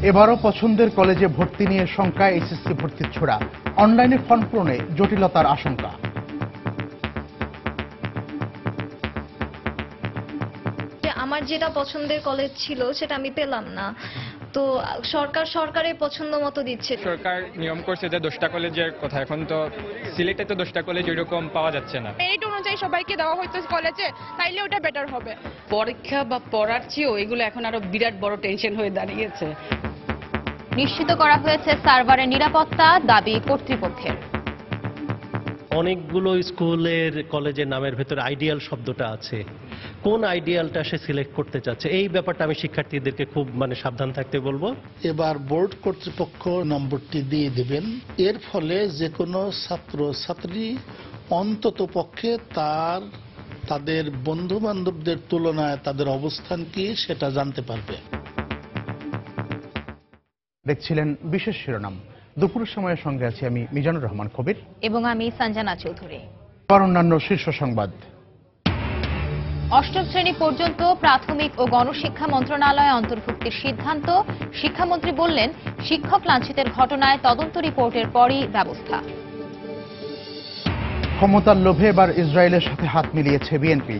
এবারও পছন্দের কলেজে ভর্তি নিয়ে শঙ্কায় এইচএসসি ভর্তির ছোড়া, অনলাইনে ফর্ম পূরণে জটিলতার আশঙ্কা। আমার যেটা পছন্দের কলেজ ছিল সেটা আমি পেলাম না, তো সরকারের পছন্দ মতো দিচ্ছে। সরকার নিয়ম করছে যে 10টা কলেজের কথা, এখন তো সিলেটে তো 10টা কলেজ এরকম পাওয়া যাচ্ছে না। মেরিট অনুযায়ী সবাইকে দেওয়া হয়তো কলেজে, তাইলে ওটা বেটার হবে। পরীক্ষা বা পড়ার চেয়েও এগুলো এখন আরো বিরাট বড় টেনশন হয়ে দাঁড়িয়েছে। নিশ্চিত করা হয়েছে সার্ভারের নিরাপত্তা, দাবি কর্তৃপক্ষের। অনেকগুলো স্কুলের কলেজের নামের ভেতরে আইডিয়াল শব্দটা আছে, কোন আইডিয়ালটা সে সিলেক্ট করতে চাচ্ছে এই ব্যাপারটা আমি শিক্ষার্থীদেরকে খুব সাবধান থাকতে বলবো। এবার বোর্ড কর্তৃপক্ষ নম্বরটি দিয়ে দেবেন, এর ফলে যে কোনো ছাত্র ছাত্রী অন্তত পক্ষে তাদের বন্ধু বান্ধবদের তুলনায় তাদের অবস্থান কি সেটা জানতে পারবে। দেখছিলেন বিশেষ শিরোনাম। দুপুরের সময়ের সঙ্গে আছি আমি মিজানুর রহমান কবির এবং আমি সঞ্জনা চৌধুরী। অন্যান্য শীর্ষ সংবাদ। অষ্টম শ্রেণী পর্যন্ত প্রাথমিক ও গণশিক্ষা মন্ত্রণালয়ে অন্তর্ভুক্তির সিদ্ধান্ত। শিক্ষামন্ত্রী বললেন, শিক্ষক লাঞ্ছিতের ঘটনায় তদন্ত রিপোর্টের পরই ব্যবস্থা। ক্ষমতার লোভে এবার ইসরায়েলের সাথে হাত মিলিয়েছে বিএনপি।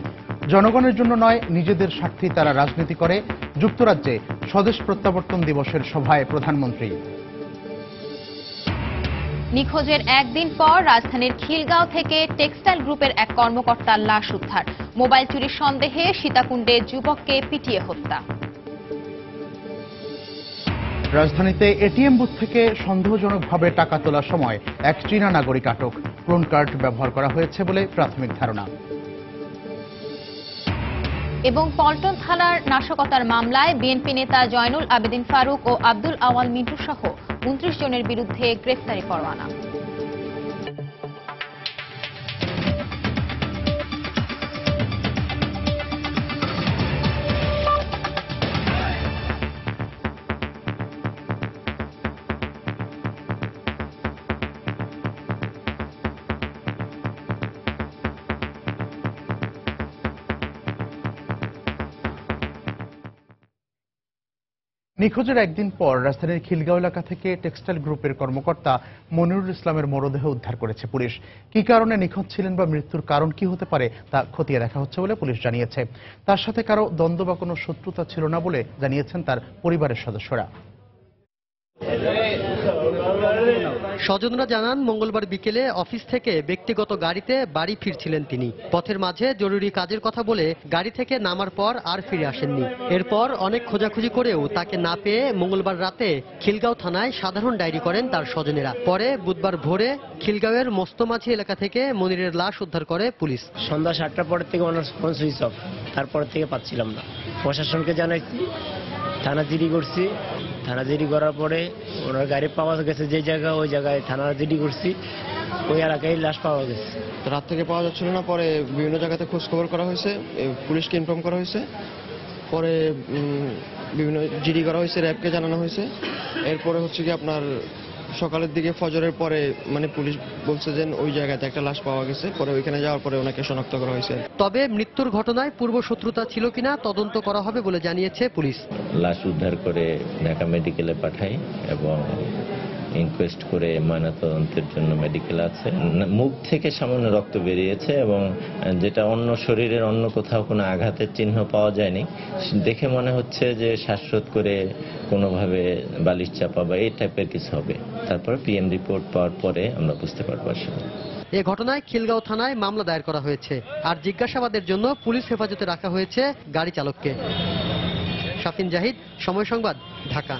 জনগণের জন্য নয়, নিজেদের স্বার্থেই তারা রাজনীতি করে। যুক্তরাজ্যে স্বদেশ প্রত্যাবর্তন দিবসের সভায় প্রধানমন্ত্রী। নিখোঁজের একদিন পর রাজধানীর খিলগাঁও থেকে টেক্সটাইল গ্রুপের এক কর্মকর্তার লাশ উদ্ধার। মোবাইল চুরির সন্দেহে সীতাকুণ্ডে যুবককে পিটিয়ে হত্যা। রাজধানীতে এটিএম বুথ থেকে সন্দেহজনকভাবে টাকা তোলার সময় এক চীনা নাগরিক আটক। ক্লোন কার্ড ব্যবহার করা হয়েছে বলে প্রাথমিক ধারণা। এবং পল্টন থানার নাশকতার মামলায় বিএনপি নেতা জয়নুল আবেদিন ফারুক ও আব্দুল আওয়াল মিন্টু সহ 29 জনের বিরুদ্ধে গ্রেফতারি পরোয়ানা। নিখোঁজের একদিন পর রাজধানীর খিলগাঁও এলাকা থেকে টেক্সটাইল গ্রুপের কর্মকর্তা মনিরুল ইসলামের মরদেহ উদ্ধার করেছে পুলিশ। কি কারণে নিখোঁজ ছিলেন বা মৃত্যুর কারণ কি হতে পারে তা খতিয়ে দেখা হচ্ছে বলে পুলিশ জানিয়েছে। তার সাথে কারো দ্বন্দ্ব বা কোনো শত্রুতা ছিল না বলে জানিয়েছেন তার পরিবারের সদস্যরা। স্বজনরা জানান, মঙ্গলবার বিকেলে অফিস থেকে ব্যক্তিগত গাড়িতে বাড়ি ফিরছিলেন তিনি। পথের মাঝে জরুরি কাজের কথা বলে গাড়ি থেকে নামার পর আর ফিরে আসেননি। এরপর অনেক খোঁজাখুঁজি করেও তাকে না পেয়ে মঙ্গলবার রাতে খিলগাঁও থানায় সাধারণ ডায়েরি করেন তার স্বজনেরা। পরে বুধবার ভোরে খিলগাঁওয়ের মস্তমাঝি এলাকা থেকে মনিরের লাশ উদ্ধার করে পুলিশ। সন্ধ্যা 7টার পর থেকে ওনার ফোন সুইচ অফ, তারপর থেকে পাচ্ছিলাম না। প্রশাসনকে জানাইছি, থানা জিডি করছি। থানা জিডি করার পরে ওনার গাড়ি পাওয়া গেছে যে জায়গা, ওই জায়গায় থানা জিডি করছি, ওই এলাকায় লাশ পাওয়া গেছে। রাত থেকে পাওয়া যাচ্ছিল না, পরে বিভিন্ন জায়গাতে খোঁজ খবর করা হয়েছে, পুলিশকে ইনফর্ম করা হয়েছে, পরে বিভিন্ন জিডি করা হয়েছে, র্যাবকে জানানো হয়েছে। এরপরে হচ্ছে কি আপনার সকালের দিকে ফজরের পরে পুলিশ বলছে যে ওই জায়গাতে একটা লাশ পাওয়া গেছে। পরে ওইখানে যাওয়ার পরে ওনাকে শনাক্ত করা হয়েছে। তবে মৃত্যুর ঘটনায় পূর্ব শত্রুতা ছিল কিনা তদন্ত করা হবে বলে জানিয়েছে পুলিশ। লাশ উদ্ধার করে ঢাকা মেডিকেলে পাঠায় এবং ইনকোয়েস্ট করে ময়নাতদন্তের জন্য মেডিকেল আছে। মুখ থেকে সামান্য রক্ত বেরিয়েছে এবং যেটা অন্য শরীরের অন্য কোথাও কোনো আঘাতের চিহ্ন পাওয়া যায়নি। দেখে মনে হচ্ছে যে শ্বাসরোধ করে কোনোভাবে বালিশ চাপা বা এই টাইপের কিছু হবে। তারপর পিএম রিপোর্ট পাওয়ার পরে আমরা বুঝতে পারবো আসলে। এ ঘটনায় খিলগাঁও থানায় মামলা দায়ের করা হয়েছে, আর জিজ্ঞাসাবাদের জন্য পুলিশ হেফাজতে রাখা হয়েছে গাড়ি চালককে। শাফিন জাহিদ, সময় সংবাদ, ঢাকা।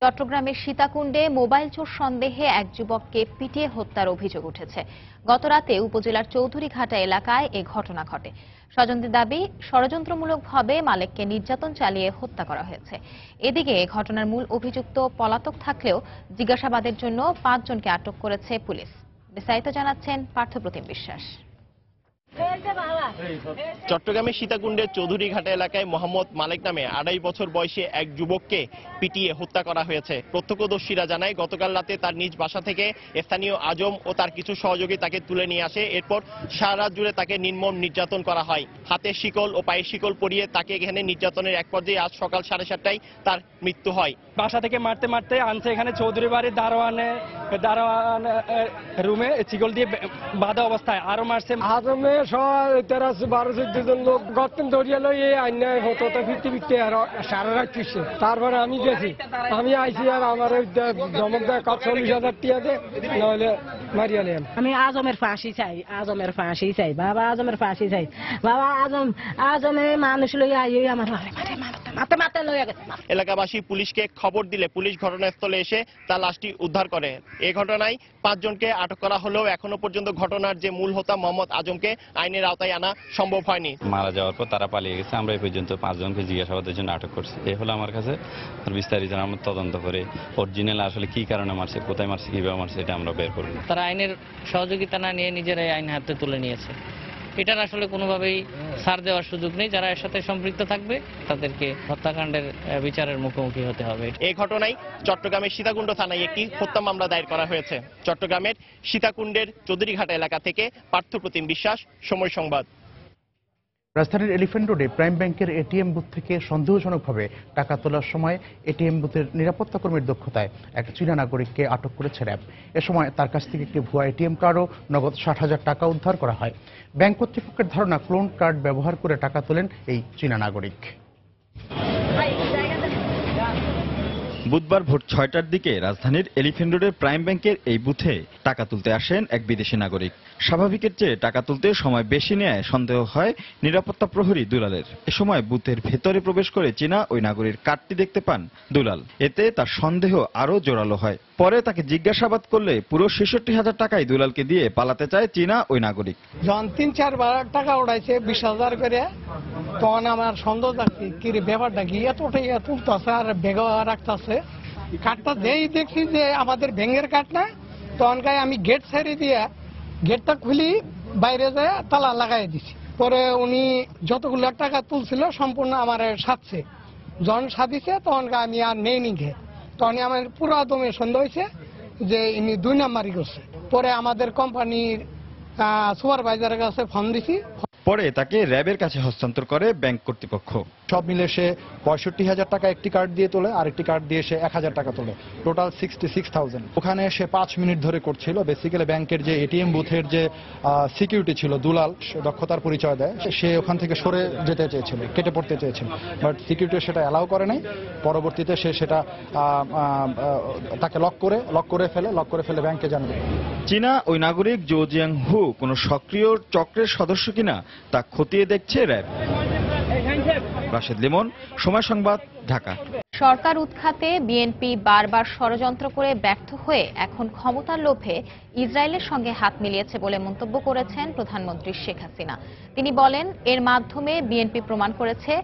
চট্টগ্রামের সীতাকুণ্ডে মোবাইল চোর সন্দেহে এক যুবককে পিটিয়ে হত্যার অভিযোগ উঠেছে। গতরাতে উপজেলার চৌধুরীঘাটা এলাকায় এ ঘটনা ঘটে। স্বজনদের দাবি, ষড়যন্ত্রমূলকভাবে মালেককে নির্যাতন চালিয়ে হত্যা করা হয়েছে। এদিকে ঘটনার মূল অভিযুক্ত পলাতক থাকলেও জিজ্ঞাসাবাদের জন্য 5 জনকে আটক করেছে পুলিশ। বিস্তারিত জানাচ্ছেন পার্থপ্রতিম বিশ্বাস। চট্টগ্রামের সীতাকুণ্ডের চৌধুরীঘাটা এলাকায় মোহাম্মদ মালেক নামে 2.5 বছর বয়সী এক যুবককে পিটিয়ে হত্যা করা হয়েছে। প্রত্যক্ষদর্শীরা জানায় গতকাল রাতে তার নিজ বাসা থেকে স্থানীয় আজম ও তার কিছু সহযোগী তাকে তুলে নিয়ে আসে। এরপর সারা রাত জুড়ে তাকে নির্মম নির্যাতন করা হয়। হাতে শিকল ও পায়ে শিকল পরিয়ে তাকে এখানে নির্যাতনের এক পর্যায়ে আজ সকাল 7:30টায় তার মৃত্যু হয়। বাসা থেকে মারতে মারতে আনছে এখানে চৌধুরী বাড়ির দারোয়ান রুমে শিকল দিয়ে বাঁধা অবস্থায় আরো মারছে। আজমে 12-14 জন লোক গর্তেন ধরিয়ে লই এই আইনায় হতো ফিরতে ফিরতে আর সারা রাত ফিরছে। তারপরে আমি গেছি, আমি আইছি আর আমার ধমক দেয় 40,000 টিয়া দে নইলে মারিয়া নেন। আমি আজমের ফাঁসি চাই, আজমের ফাঁসি চাই, বাবা আজমের ফাঁসি চাই, বাবা আজমে মানুষ লই আই আমার মাথা লইয়া গেছে। এলাকাবাসী পুলিশকে খবর দিলে পুলিশ ঘটনাস্থলে এসে তার লাশটি উদ্ধার করে। এই ঘটনায় 5 জনকে আটক করা হলেও এখনো পর্যন্ত ঘটনার যে মূল হোতা মোহাম্মদ আজমকে আইনের আওতায় আনা সম্ভব হয়নি। মারা যাওয়ার পর তারা পালিয়ে গেছে। আমরা এই পর্যন্ত 5 জনকে জিজ্ঞাসাবাদের জন্য আটক করছি। এই হলো আমার কাছে বিস্তারিত আমরা তদন্ত করে অরিজিনাল আসলে কি কারণে মারছে, কোথায় মারছে, কিভাবে মারছে এটা আমরা বের করব। তারা আইনের সহযোগিতা না নিয়ে নিজেরাই আইন হাতে তুলে নিয়েছে। এটার আসলে কোনোভাবেই ছাড় দেওয়ার সুযোগ নেই। যারা এর সাথে সম্পৃক্ত থাকবে তাদেরকে হত্যাকাণ্ডের বিচারের মুখোমুখি হতে হবে। এই ঘটনায় চট্টগ্রামের সীতাকুণ্ড থানায় একটি হত্যা মামলা দায়ের করা হয়েছে। চট্টগ্রামের সীতাকুণ্ডের চৌধুরীঘাটা এলাকা থেকে পার্থপ্রতিম বিশ্বাস, সময় সংবাদ। রাজধানীর এলিফ্যান্ট রোডে প্রাইম ব্যাংকের এটিএম বুথ থেকে সন্দেহজনকভাবে টাকা তোলার সময় এটিএম বুথের নিরাপত্তা কর্মীর দক্ষতায় এক চীনা নাগরিককে আটক করেছে র্যাব। এ সময় তার কাছ থেকে একটি ভুয়া এটিএম কার্ড ও নগদ 60,000 টাকা উদ্ধার করা হয়। ব্যাংক কর্তৃপক্ষের ধারণা ক্লোন কার্ড ব্যবহার করে টাকা তোলেন এই চীনা নাগরিক। বুধবার ভোর 6টার দিকে রাজধানীর এলিফ্যান্ট রোডের প্রাইম ব্যাংকের এই বুথে টাকা তুলতে আসেন এক বিদেশি নাগরিক। স্বাভাবিকের চেয়ে টাকা তুলতে সময় বেশি নেয় সন্দেহ হয় নিরাপত্তা প্রহরী দুলালের। এ সময় বুথের ভেতরে প্রবেশ করে চীনা ওই নাগরিক কার্ডটি দেখতে পান দুলাল। এতে তার সন্দেহ আরও জোরালো হয়। পরে তাকে জিজ্ঞাসাবাদ করলে পুরো 66,000 টাকাই দুলালকে দিয়ে পালাতে চায় চীনা ওই নাগরিক। যখন 3-4 বার টাকা উড়াইছে 20,000 করে, তখন আমার সন্দেহ থাকছে কি রে ব্যাপারটা কি এতটাই তুলতেছে আর ব্যাগ রাখতেছে। কার্ডটা যেই দেখছি যে আমাদের ব্যাংকের কার্ড না, তখন আমি গেট ছেড়ে দিয়ে গেটটা খুলি বাইরে যায় তালা লাগাই দিছি। পরে উনি যতগুলো টাকা তুলছিল সম্পূর্ণ আমার সাথে যখন সাথিছে তখন আমি আর নেই নিঘে, তখন আমার পুরো দমে সন্দেহ হয়েছে যে ইনি 2 নাম্বারই করছে। পরে আমাদের কোম্পানির সুপারভাইজারের কাছে ফোন দিছি। পরে তাকে র্যাবের কাছে হস্তান্তর করে ব্যাংক কর্তৃপক্ষ। সব মিলে সে 65,000 টাকা একটি কার্ড দিয়ে তোলে, আরেকটি কার্ড দিয়ে সে 1,000 টাকা তোলে, টোটাল 66,000। ওখানে সে 5 মিনিট ধরে করছিল। বেসিক্যালি ব্যাংকের যে এটিএম বুথের যে সিকিউরিটি ছিল দুলাল, দক্ষতার পরিচয় দেয়, সে ওখান থেকে সরে যেতে চেয়েছিল, কেটে পড়তে চেয়েছিল, বাট সিকিউরিটি সেটা অ্যালাউ করে নাই। পরবর্তীতে সে সেটা তাকে লক করে ফেলে ব্যাংকে জানাবে। চীনা ওই নাগরিক জো জিয়াং হু কোনো সক্রিয় চক্রের সদস্য কিনা তা খতিয়ে দেখছে র্যাব। রাশেদ লিমন, সময় সংবাদ, ঢাকা। সরকার উৎখাতে বিএনপি বারবার ষড়যন্ত্র করে ব্যর্থ হয়ে এখন ক্ষমতার লোভে ইসরায়েলের সঙ্গে হাত মিলিয়েছে বলে মন্তব্য করেছেন প্রধানমন্ত্রী শেখ হাসিনা। তিনি বলেন, এর মাধ্যমে বিএনপি প্রমাণ করেছে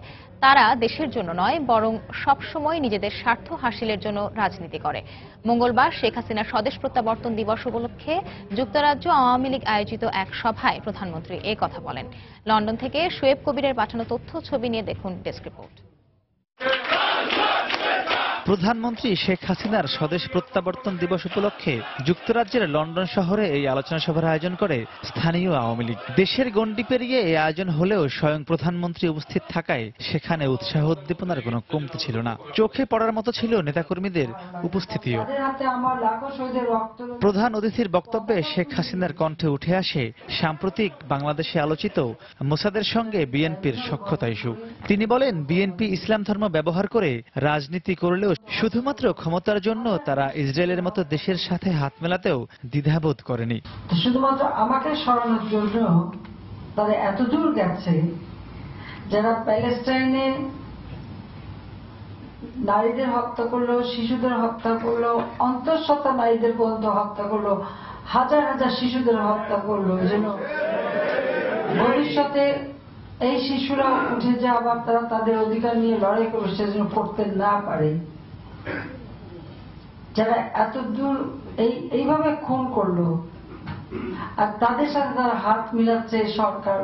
তারা দেশের জন্য নয়, বরং সবসময় নিজেদের স্বার্থ হাসিলের জন্য রাজনীতি করে। মঙ্গলবার শেখ হাসিনার স্বদেশ প্রত্যাবর্তন দিবস উপলক্ষে যুক্তরাজ্য আওয়ামী লীগ আয়োজিত এক সভায় প্রধানমন্ত্রী এ কথা বলেন। লন্ডন থেকে শোয়েব কবিরের পাঠানো তথ্য ছবি নিয়ে দেখুন ডেস্ক রিপোর্ট। প্রধানমন্ত্রী শেখ হাসিনার স্বদেশ প্রত্যাবর্তন দিবস উপলক্ষে যুক্তরাজ্যের লন্ডন শহরে এই আলোচনা সভার আয়োজন করে স্থানীয় আওয়ামী লীগ। দেশের গণ্ডি পেরিয়ে এই আয়োজন হলেও স্বয়ং প্রধানমন্ত্রী উপস্থিত থাকায় সেখানে উৎসাহ উদ্দীপনার কোনো কমতি ছিল না। চোখে পড়ার মতো ছিল নেতাকর্মীদের উপস্থিতিও। প্রধান অতিথির বক্তব্যে শেখ হাসিনার কণ্ঠে উঠে আসে সাম্প্রতিক বাংলাদেশে আলোচিত মোসাদের সঙ্গে বিএনপির সখ্যতা ইস্যু। তিনি বলেন, বিএনপি ইসলাম ধর্ম ব্যবহার করে রাজনীতি করলেও শুধুমাত্র ক্ষমতার জন্য তারা ইসরায়েলের মতো দেশের সাথে হাত মেলাতেও দ্বিধাবোধ করেনি। শুধুমাত্র আমাকে সরানোর জন্য তারা এত দূর গেছে, যারা প্যালেস্টাইনে নারীদের হত্যা করলো, শিশুদের হত্যা করলো, অন্তঃসত্ত্বা নারীদের পর্যন্ত হত্যা করলো, হাজার হাজার শিশুদের হত্যা করলো, যেন ভবিষ্যতে এই শিশুরা উঠে যে আবার তারা তাদের অধিকার নিয়ে লড়াই করবে সেজন্য করতে না পারে। যারা এত দূর এইভাবে খুন করলো, আর তাদের সাথে তারা হাত মিলাচ্ছে সরকার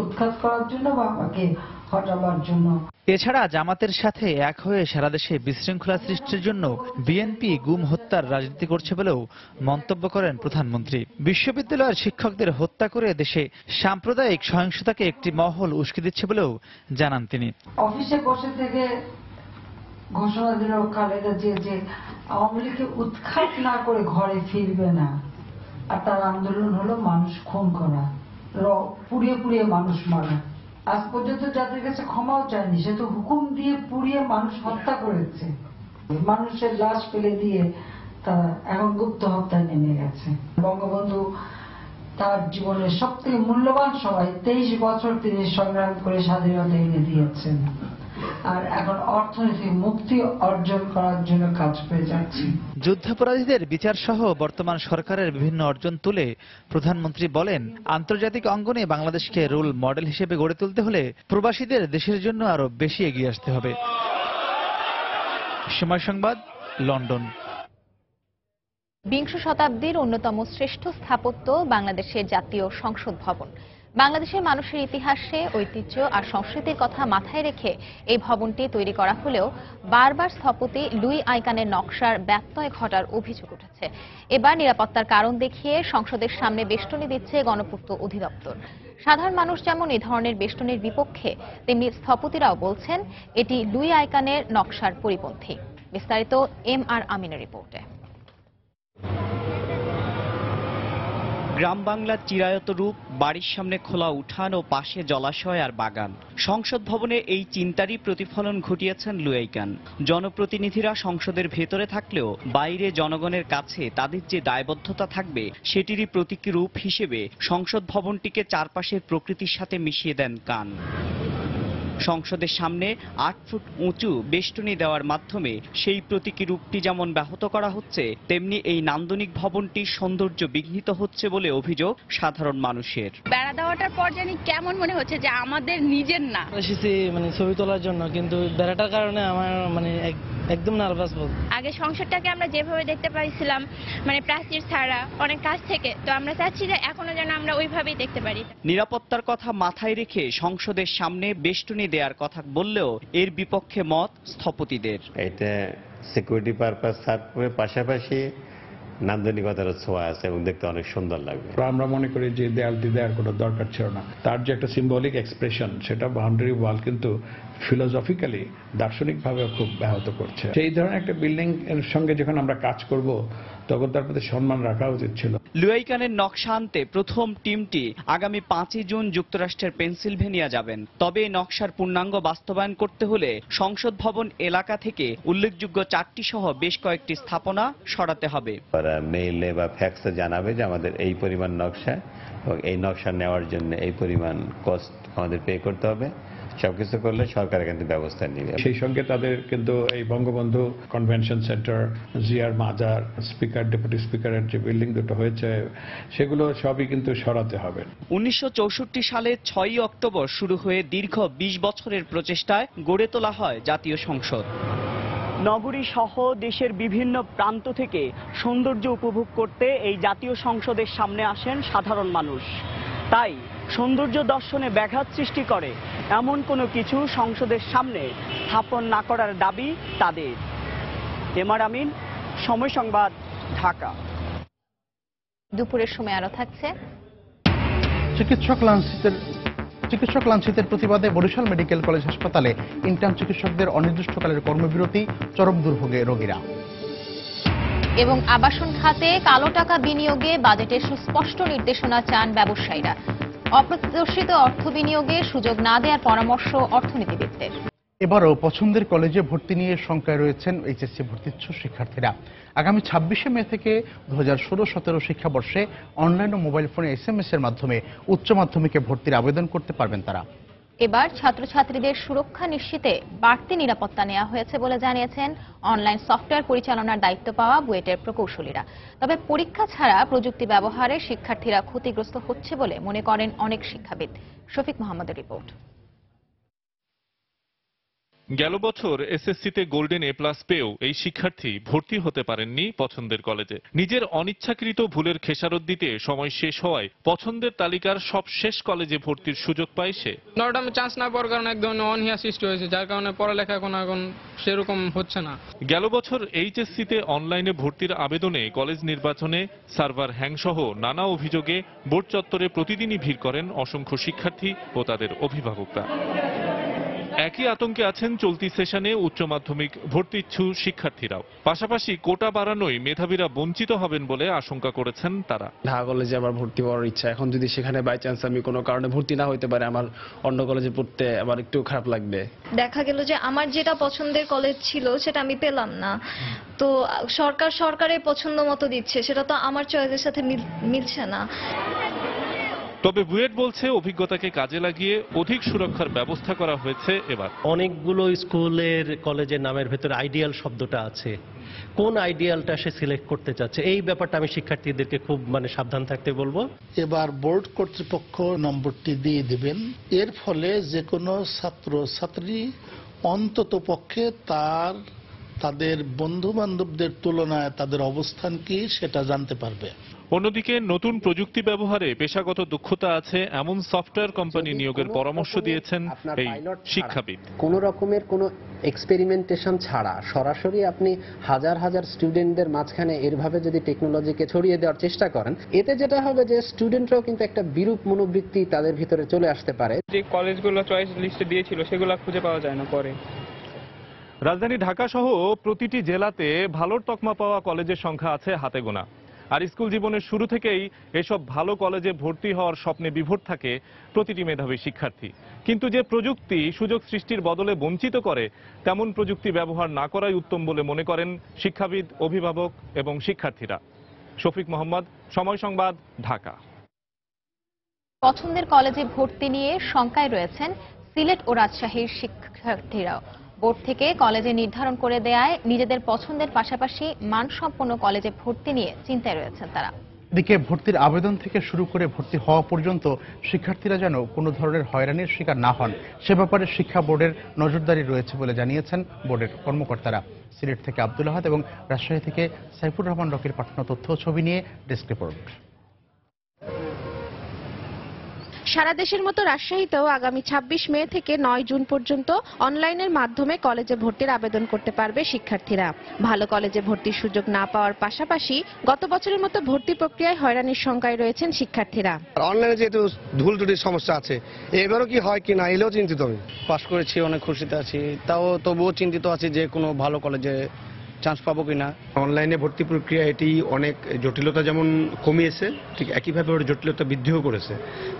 উৎখাত করার জন্য বা আমাকে হটাবার জন্য। এছাড়া জামাতের সাথে এক হয়ে সারা দেশে বিশৃঙ্খলা সৃষ্টির জন্য বিএনপি গুম হত্যার রাজনীতি করছে বলেও মন্তব্য করেন প্রধানমন্ত্রী। বিশ্ববিদ্যালয়ের শিক্ষকদের হত্যা করে দেশে সাম্প্রদায়িক সহিংসতাকে একটি মহল উস্কে দিচ্ছে বলেও জানান তিনি। অফিসে বসে থেকে ঘোষণা দিল খালেদা জিয়া যে আওয়ামী লীগকে উৎখাত না করে ঘরে ফিরবে না, আর তার আন্দোলন হলো মানুষ খুন করা, পুড়িয়ে পুড়িয়ে মানুষ মারা। আজ পর্যন্ত যাদের কাছে ক্ষমাও চায়নি, সে তো হুকুম দিয়ে পুড়িয়ে মানুষ হত্যা করেছে। মানুষের লাশ ফেলে দিয়ে তারা এখন গুপ্ত হত্যায় নেমে গেছে। বঙ্গবন্ধু তার জীবনের সবথেকে মূল্যবান সময় 23 বছর তিনি সংগ্রাম করে স্বাধীনতা এনে দিয়েছেন, আর এখন অর্থনৈতিক মুক্তি অর্জন করার জন্য কাজ করে যাচ্ছে। যুদ্ধাপরাধীদের বিচার সহ বর্তমান সরকারের বিভিন্ন অর্জন তুলে প্রধানমন্ত্রী বলেন, আন্তর্জাতিক অঙ্গনে বাংলাদেশকে রোল মডেল হিসেবে গড়ে তুলতে হলে প্রবাসীদের দেশের জন্য আরো বেশি এগিয়ে আসতে হবে। সময় সংবাদ, লন্ডন। বিংশ শতাব্দীর অন্যতম শ্রেষ্ঠ স্থাপত্য বাংলাদেশের জাতীয় সংসদ ভবন। বাংলাদেশের মানুষের ইতিহাসে ঐতিহ্য আর সংস্কৃতির কথা মাথায় রেখে এই ভবনটি তৈরি করা হলেও বারবার স্থপতি লুই আইকানের নকশার ব্যত্যয় ঘটার অভিযোগ উঠেছে। এবার নিরাপত্তার কারণ দেখিয়ে সংসদের সামনে বেষ্টনী দিচ্ছে গণপূর্ত অধিদপ্তর। সাধারণ মানুষ যেমন এই ধরনের বেষ্টনীর বিপক্ষে, তেমনি স্থপতিরাও বলছেন এটি লুই আইকানের নকশার পরিপন্থী। বিস্তারিত এম.আর. আমিনের রিপোর্টে। গ্রাম বাংলার চিরায়ত রূপ, বাড়ির সামনে খোলা উঠান ও পাশে জলাশয় আর বাগান। সংসদ ভবনে এই চিন্তারই প্রতিফলন ঘটিয়েছেন লুই আইকান। জনপ্রতিনিধিরা সংসদের ভেতরে থাকলেও বাইরে জনগণের কাছে তাদের যে দায়বদ্ধতা থাকবে সেটিরই প্রতীকী রূপ হিসেবে সংসদ ভবনটিকে চারপাশের প্রকৃতির সাথে মিশিয়ে দেন কান। সংসদের সামনে 8 ফুট উঁচু বেষ্টনী দেওয়ার মাধ্যমে সেই প্রতীকী রূপটি যেমন ব্যাহত করা হচ্ছে, তেমনি এই নান্দনিক ভবনটির সৌন্দর্য বিঘ্নিত হচ্ছে বলে অভিযোগ সাধারণ মানুষের। বেড়া দেওয়াটার পর জানি কেমন মনে হচ্ছে যে আমাদের নিজের না। এসেছি ছবি তোলার জন্য, কিন্তু বেড়াটার কারণে আমার একদম নার্ভাস বোধ। আগে সংসদটাকে আমরা যেভাবে দেখতে পাইছিলাম প্রাচীর ছাড়া অনেক কাছ থেকে, তো আমরা চাচ্ছি যে এখনো যেন আমরা ওইভাবেই দেখতে পারি। নিরাপত্তার কথা মাথায় রেখে সংসদের সামনে বেষ্টনী দেওয়ার কথা বললেও এর বিপক্ষে মত স্থপতিদের। এটা সিকিউরিটি পারপাস সার্ভ করে পাশাপাশি নান্দনিকতার ছোঁয়া আছে এবং দেখতে অনেক সুন্দর লাগবে। আমরা মনে করি যে দেয়ালটি দেওয়ার কোনো দরকার ছিল না। তার যে একটা সিম্বলিক এক্সপ্রেশন, সেটা বাউন্ডারি ওয়াল কিন্তু ফিলোসফিক্যালি দার্শনিকভাবে খুব ব্যাহত করছে। সেই ধরনের একটা বিল্ডিং এর সঙ্গে যখন আমরা কাজ করব তখন তার প্রতি সম্মান রাখা উচিত ছিল। লুই আইকানের নকশা আনতে প্রথম টিমটি আগামী 5 জুন যুক্তরাষ্ট্রের পেনসিলভেনিয়া যাবেন। তবে এই নকশার পূর্ণাঙ্গ বাস্তবায়ন করতে হলে সংসদ ভবন এলাকা থেকে উল্লেখযোগ্য 4টি সহ বেশ কয়েকটি স্থাপনা সরাতে হবে। মেইলে বা ফ্যাক্সে জানাবে যে আমাদের এই পরিমাণ নকশা এবং এই নকশা নেওয়ার জন্য এই পরিমাণ কস্ট আমাদের পে করতে হবে। সবকিছু করলে সরকার কিন্তু ব্যবস্থা নেবে। সেই সঙ্গে তাদের কিন্তু এই বঙ্গবন্ধু কনভেনশন সেন্টার, জিয়ার মাজার, স্পিকার, ডেপুটি স্পিকারের যে বিল্ডিং দুটো হয়েছে সেগুলো সবই কিন্তু সরাতে হবে। 1964 সালে 6ই অক্টোবর শুরু হয়ে দীর্ঘ 20 বছরের প্রচেষ্টায় গড়ে তোলা হয় জাতীয় সংসদ। নগরী সহ দেশের বিভিন্ন প্রান্ত থেকে সৌন্দর্য উপভোগ করতে এই জাতীয় সংসদের সামনে আসেন সাধারণ মানুষ। তাই সৌন্দর্য দর্শনে ব্যাঘাত সৃষ্টি করে এমন কোনো কিছু সংসদের সামনে স্থাপন না করার দাবি তাদের। এম.আর. আমিন, সময় সংবাদ, ঢাকা। দুপুরের সময় আরো থাকছে চিকিৎসক লাঞ্ছিতের প্রতিবাদে বরিশাল মেডিকেল কলেজ হাসপাতালে ইন্টার্ন চিকিৎসকদের অনির্দিষ্টকালের কর্মবিরতি, চরম দুর্ভোগে রোগীরা। এবং আবাসন খাতে কালো টাকা বিনিয়োগে বাজেটে সুস্পষ্ট নির্দেশনা চান ব্যবসায়ীরা। অপ্রত্যাশিত অর্থ বিনিয়োগে সুযোগ না দেওয়ার পরামর্শ অর্থনীতিবিদদের। এবারও পছন্দের কলেজে ভর্তি নিয়ে শঙ্কায় রয়েছেন এইচএসসি ভর্তিচ্ছু শিক্ষার্থীরা। আগামী 26শে মে থেকে 2016-17 শিক্ষাবর্ষে অনলাইন ও মোবাইল ফোনে SMS এর মাধ্যমে উচ্চ মাধ্যমিকে ভর্তির আবেদন করতে পারবেন তারা। এবার ছাত্রছাত্রীদের সুরক্ষা নিশ্চিতে বাড়তি নিরাপত্তা নেওয়া হয়েছে বলে জানিয়েছেন অনলাইন সফটওয়্যার পরিচালনার দায়িত্ব পাওয়া বুয়েটের প্রকৌশলীরা। তবে পরীক্ষা ছাড়া প্রযুক্তি ব্যবহারে শিক্ষার্থীরা ক্ষতিগ্রস্ত হচ্ছে বলে মনে করেন অনেক শিক্ষাবিদ। শফিক মোহাম্মদের রিপোর্ট। গেল বছর এসএসসিতে গোল্ডেন এ+ পেয়েও এই শিক্ষার্থী ভর্তি হতে পারেননি পছন্দের কলেজে। নিজের অনিচ্ছাকৃত ভুলের খেসারত দিতে সময় শেষ হওয়ায় পছন্দের তালিকার সব শেষ কলেজে ভর্তির সুযোগ পায় সে। নটরডেমে চান্স না পাওয়ার কারণে এক ধরনের অনীহা সৃষ্টি হয়েছে, যার কারণে পড়ালেখা এখন সেরকম হচ্ছে না। গেল বছর এইচএসসিতে অনলাইনে ভর্তির আবেদনে কলেজ নির্বাচনে সার্ভার হ্যাংসহ নানা অভিযোগে বোর্ড চত্বরে প্রতিদিনই ভিড় করেন অসংখ্য শিক্ষার্থী ও তাদের অভিভাবকরা। একই আতঙ্কে আছেন চলতি সেশনে উচ্চ মাধ্যমিক ভর্তিচ্ছু শিক্ষার্থীরাও। পাশাপাশি কোটা বাড়ানোয় মেধাবীরা বঞ্চিত হবেন বলে আশঙ্কা করেছেন তারা। ঢাকা কলেজে আবার ভর্তি হওয়ার ইচ্ছা, এখন যদি সেখানে বাই চান্স আমি কোনো কারণে ভর্তি না হইতে পারে, আমার অন্য কলেজে পড়তে আমার একটু খারাপ লাগবে। দেখা গেল যে আমার যেটা পছন্দের কলেজ ছিল সেটা আমি পেলাম না, তো সরকারের পছন্দ মতো দিচ্ছে, সেটা তো আমার চয়েসের সাথে মিলছে না। তবে বুয়েট বলছে অভিজ্ঞতাকে কাজে লাগিয়ে অধিক সুরক্ষার ব্যবস্থা করা হয়েছে এবার। অনেকগুলো স্কুলের কলেজের নামের ভেতরে আইডিয়াল শব্দটা আছে, কোন আইডিয়ালটা সে সিলেক্ট করতে চাচ্ছে এই ব্যাপারটা আমি শিক্ষার্থীদেরকে খুব সাবধান থাকতে বলবো। এবার বোর্ড কর্তৃপক্ষ নম্বরটি দিয়ে দেবেন, এর ফলে যে কোনো ছাত্র ছাত্রী অন্তত পক্ষে তাদের বন্ধু বান্ধবদের তুলনায় তাদের অবস্থান কি সেটা জানতে পারবে। অন্যদিকে নতুন প্রযুক্তি ব্যবহারে পেশাগত দক্ষতা আছে এমন সফটওয়্যার কোম্পানি নিয়োগের পরামর্শ দিয়েছেন এই শিক্ষাবিদ। কোন রকমের কোনো এক্সপেরিমেন্টেশন ছাড়া সরাসরি আপনি হাজার হাজার স্টুডেন্টদের মাঝখানে এরভাবে যদি টেকনোলজিকে ছড়িয়ে দেওয়ার চেষ্টা করেন, এতে যেটা হবে যে স্টুডেন্টরাও কিন্তু একটা বিরূপ মনোবৃত্তি তাদের ভিতরে চলে আসতে পারে। যে কলেজগুলো চয়েস লিস্টে দিয়েছিল সেগুলো খুঁজে পাওয়া যায় না পরে। রাজধানী ঢাকা সহ প্রতিটি জেলাতে ভালোর তকমা পাওয়া কলেজের সংখ্যা আছে হাতে গোনা। আর স্কুল জীবনের শুরু থেকেই এসব ভালো কলেজে ভর্তি হওয়ার স্বপ্নে বিভোর থাকে প্রতিটি মেধাবী শিক্ষার্থী। কিন্তু যে প্রযুক্তি সুযোগ সৃষ্টির বদলে বঞ্চিত করে, তেমন প্রযুক্তি ব্যবহার না করাই উত্তম বলে মনে করেন শিক্ষাবিদ, অভিভাবক এবং শিক্ষার্থীরা। শফিক মোহাম্মদ, সময় সংবাদ, ঢাকা। পছন্দের কলেজে ভর্তি নিয়ে শঙ্কায় রয়েছেন সিলেট ও রাজশাহীর শিক্ষার্থীরাও। বোর্ড থেকে কলেজে নির্ধারণ করে দেয়ায় নিজেদের পছন্দের পাশাপাশি মানসম্পন্ন কলেজে ভর্তি নিয়ে চিন্তায় রয়েছেন তারা। এদিকে ভর্তির আবেদন থেকে শুরু করে ভর্তি হওয়া পর্যন্ত শিক্ষার্থীরা যেন কোনো ধরনের হয়রানির শিকার না হন, সে ব্যাপারে শিক্ষা বোর্ডের নজরদারি রয়েছে বলে জানিয়েছেন বোর্ডের কর্মকর্তারা। সিলেট থেকে আব্দুল আহাদ এবং রাজশাহী থেকে সাইফুর রহমান রকির পাঠানো তথ্য ছবি নিয়ে ডেস্ক রিপোর্ট। সারা দেশের মতো রাজশাহীতেও আগামী 26 মে থেকে 9 জুন পর্যন্ত অনলাইনের মাধ্যমে কলেজে ভর্তির আবেদন করতে পারবে শিক্ষার্থীরা। ভালো কলেজে ভর্তির সুযোগ না পাওয়ার পাশাপাশি গত বছরের মতো ভর্তি প্রক্রিয়ায় হয়রানির শঙ্কায় রয়েছেন শিক্ষার্থীরা। অনলাইনে যেহেতু ভুল ত্রুটির সমস্যা আছে, এবারও কি হয় কি না এলেও চিন্তিত আমি। পাস করেছি, অনেক খুশিতে আছি, তবুও চিন্তিত আছি যে কোনো ভালো কলেজে চান্স পাবো কিনা। অনলাইনে ভর্তি প্রক্রিয়া এটি অনেক জটিলতা যেমন কমিয়েছে, ঠিক একইভাবে ওর জটিলতা বৃদ্ধিও করেছে।